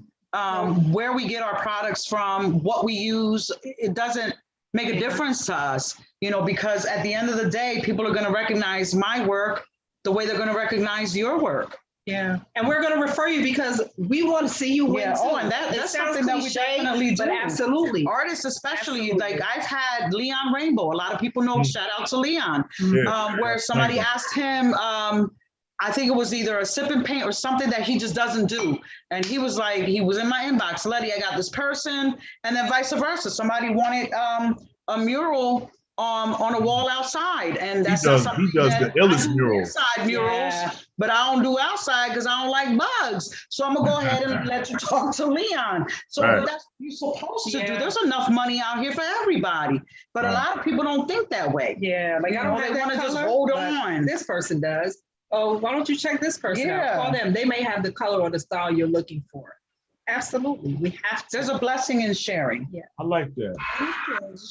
where we get our products from, what we use. It doesn't make a difference to us, because at the end of the day, people are going to recognize my work the way they're going to recognize your work. Yeah. And we're going to refer you because we want to see you win. Oh, and that's something that we definitely do. But absolutely. Artists, especially, I've had Leon Rainbow. A lot of people know, shout out to Leon, where somebody asked him, I think it was either a sip and paint or something that he just doesn't do. And he was like, he was in my inbox, Letty, I got this person, and then vice versa. Somebody wanted a mural on a wall outside, and that's he does the illest murals. Inside murals, but I don't do outside because I don't like bugs. So I'm gonna go ahead and let you talk to Leon. So that's what you're supposed to do. There's enough money out here for everybody, but a lot of people don't think that way. Yeah, I don't want to just hold on. This person does. Oh, why don't you check this person out? Call them. They may have the color or the style you're looking for. Absolutely. We have to. There's a blessing in sharing. Yeah. I like that.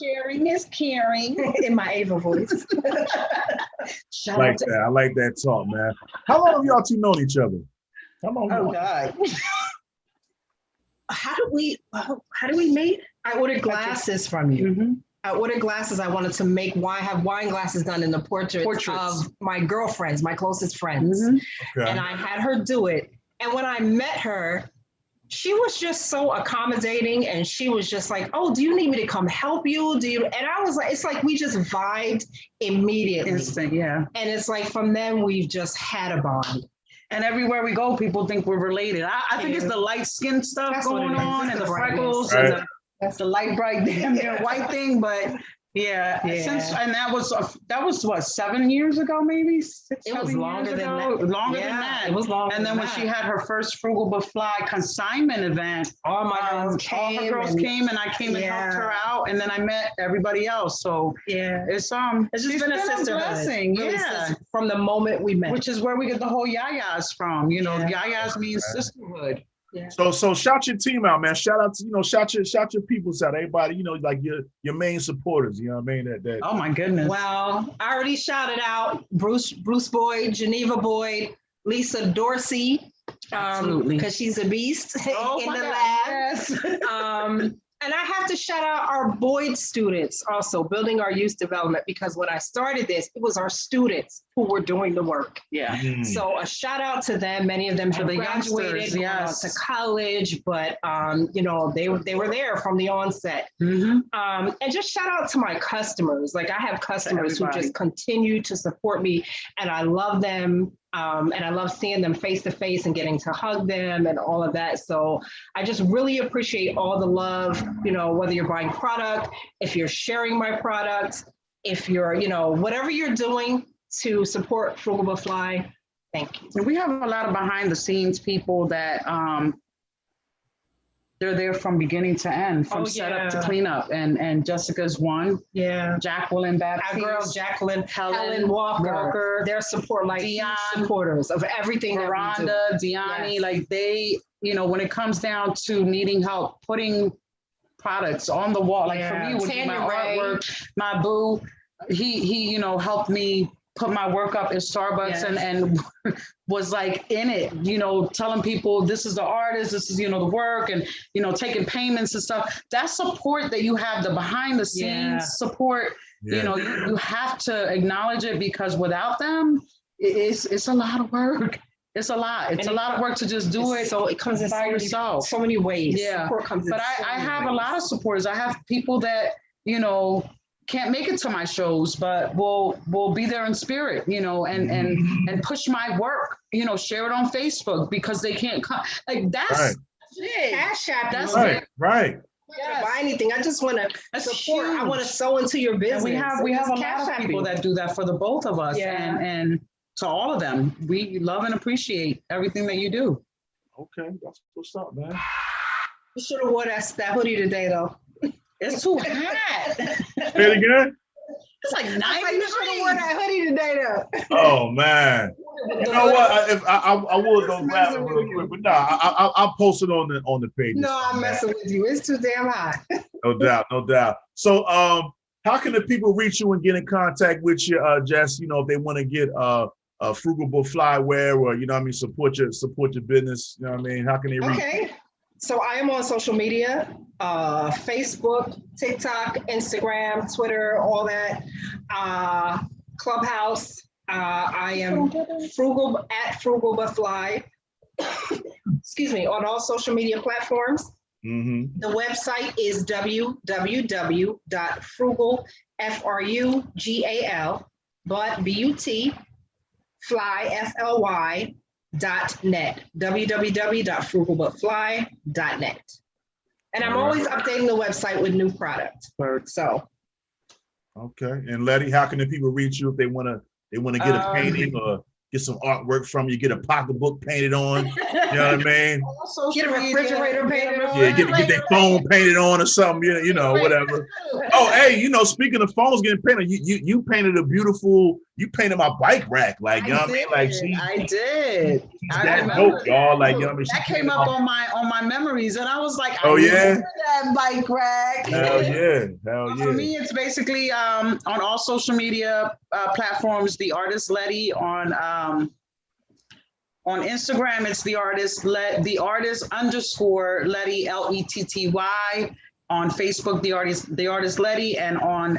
Sharing is caring in my Ava voice. I like that. I like that talk, man. How long have y'all two known each other? How long? Oh God. How do we meet? I ordered glasses from you. Mm-hmm. I ordered glasses. I wanted to have wine glasses done in the portraits of my girlfriends, my closest friends. Mm-hmm. Okay. And I had her do it. And when I met her, she was just so accommodating, and she was just like, "Oh, do you need me to come help you? And I was like, it's like we just vibed immediately. Instant, yeah. And it's like from then we've just had a bond. And everywhere we go, people think we're related. I think it's the light skin stuff That's going what it is. on, It's and the the brightness. freckles, Right. and the light bright damn near white thing. But yeah, and that was what, 7 years ago, maybe 6, It was 7 longer years than ago? that. Longer than that. It was longer. And then than when that. she had her first Frugal But Fly consignment event, all my girls came. all her girls came, and I came and helped her out, and then I met everybody else. So it's just been a sisterhood. Blessing, really, yeah. from the moment we met, Which is where we get the whole yayas from. You know, yayas means sisterhood. Yeah. So shout your team out, man. Shout out to shout your peoples out. Everybody, like your main supporters. You know what I mean? That. Oh my goodness. Well, I already shouted out Bruce Boyd, Geneva Boyd, Lisa Dorsey, because she's a beast in the lab. Yes. And I have to shout out our Boyd students also, building our youth development, because when I started this, it was our students who were doing the work. Yeah. So a shout out to them. Many of them have graduated, going on to college, but they were there from the onset. Mm-hmm. And just shout out to my customers. Like I have customers who just continue to support me, and I love them. And I love seeing them face to face and getting to hug them and all of that. So I just really appreciate all the love, whether you're buying product, if you're sharing my product, if you're, whatever you're doing to support Frugal But Fly, thank you. And we have a lot of behind the scenes people that they're there from beginning to end, from setup to cleanup. And Jessica's one. Yeah. Jacqueline Baptiste. Our girl Jacqueline, Helen Walker. Their support, like Dion, supporters of everything. Miranda, Diani, like they, when it comes down to needing help putting products on the wall, like for me, with my artwork, my boo, he helped me put my work up at Starbucks and was like in it, telling people this is the artist, this is, the work, and, taking payments and stuff. That support that you have, the behind the scenes support, you have to acknowledge it, because without them, it's a lot of work. It's a lot. It's a lot of work to just do it. So it comes in by yourself. So many ways. Yeah. Support comes but I have a lot of supporters. I have people that, can't make it to my shows, but will be there in spirit, and push my work, share it on Facebook because they can't come. Like that's Cash App. That's right. Yes. Buy anything. I just want to support. Huge. I want to sow into your business. And we have a lot of people that do that for the both of us, and to all of them, we love and appreciate everything that you do. Okay, that's what's up, man. You should have worn that hoodie today, though. It's too hot. Say it again. It's like 90 You should have worn that hoodie today, though. Oh man. You know what? I will go grab it real quick, but I'll post it on the page. No, I'm messing with you. It's too damn hot. No doubt. So, how can the people reach you and get in contact with you, Jess? If they want to get Frugal But Fly wear, or support your business. How can they reach? Okay. So I am on social media, Facebook, TikTok, Instagram, Twitter, all that. Clubhouse. I am Frugal But Fly. Excuse me, on all social media platforms. Mm-hmm. The website is www.frugalfly.net. www.frugalbutfly.net. And I'm always updating the website with new product. So. Okay. And Letty, how can the people reach you if they want to get a painting or get some artwork from you, get a pocketbook painted on? You know what I mean? Get a refrigerator painted on. Yeah, get their phone painted on or something, whatever. Oh, hey, speaking of phones getting painted, you painted a beautiful, you painted my bike rack, like you know what I mean? Like I did. She's that dope, y'all. Like you know what I mean? That came up on my memories, and I was like, oh I yeah, remember that bike rack. hell yeah, hell yeah. For me, it's basically on all social media platforms. The artist Letty on Instagram, it's the artist _ Letty Letty. On Facebook, the artist Letty, and on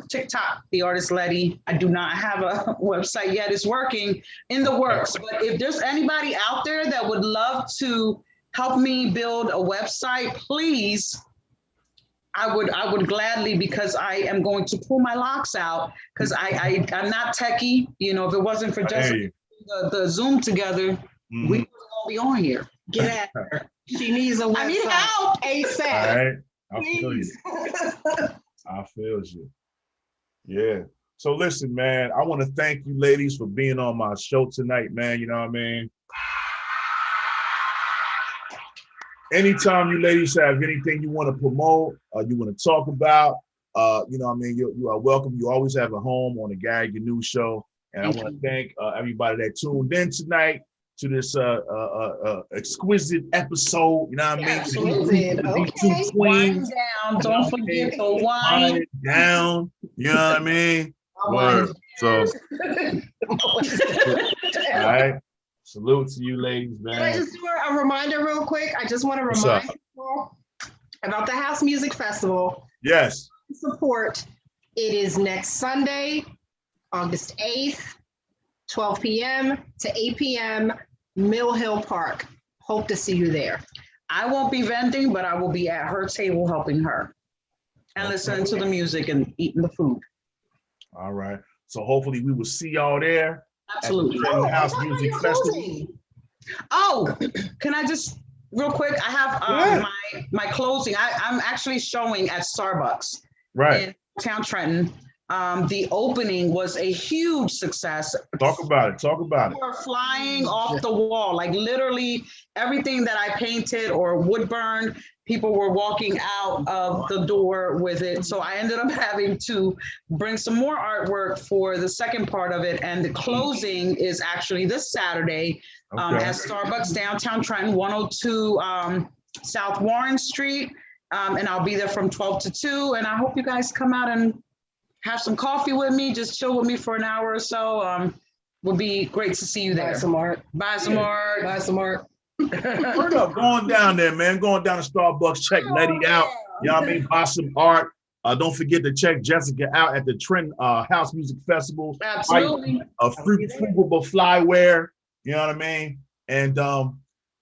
TikTok, the artist Letty. I do not have a website yet; it's working in the works. But if there's anybody out there that would love to help me build a website, please, I would gladly, because I am going to pull my locks out, because I'm not techie. You know, if it wasn't for just the Zoom together, we wouldn't be on here. Get at her. She needs a website. I need help ASAP. All right. I feel you. I feel you. Yeah. So listen, man, I want to thank you ladies for being on my show tonight, man. You know what I mean? Anytime you ladies have anything you want to promote, you want to talk about, you know what I mean, you are welcome. You always have a home on the GNU show. And I want to thank everybody that tuned in tonight to this exquisite episode. You know what I mean? Exquisite. Okay. Wind down. Don't forget to wind it down. You know what I mean? Word. So, all right. Salute to you, ladies, man. Can I just do a reminder real quick? I just want to remind people about the House Music Festival. Yes. Support. It is next Sunday, August 8th, 12 p.m. to 8 p.m., Mill Hill Park. Hope to see you there. I won't be vending, but I will be at her table helping her and listening to the music and eating the food. All right. So hopefully we will see y'all there. Absolutely. At the House Music Festival. Oh, can I just real quick? I have my closing. I'm actually showing at Starbucks in Town Trenton. The opening was a huge success. Talk about it. We're flying off the wall, like literally everything that I painted or wood burned, people were walking out of the door with it. So I ended up having to bring some more artwork for the second part of it. And the closing is actually this Saturday at Starbucks downtown Trenton, 102 South Warren Street. And I'll be there from 12 to 2. And I hope you guys come out and have some coffee with me, just chill with me for an hour or so. Would be great to see you there. Buy some art. Buy some art. Buy some art. Word up, going down there, man. Going down to Starbucks, check Letty out. You know what I mean? Buy some art. Don't forget to check Jessica out at the Trend House Music Festival. Absolutely. Fruitful flyware. You know what I mean? And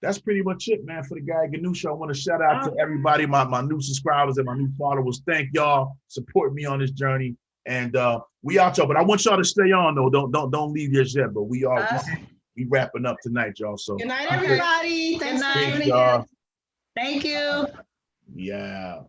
that's pretty much it, man, for the GNU show. I want to shout out to everybody, my new subscribers and my new followers. Thank y'all. Support me on this journey. And we out, y'all. But I want y'all to stay on, though. Don't leave just yet. But we wrapping up tonight, y'all. So good night, everybody. Thanks for having y'all. Thank you. Yeah.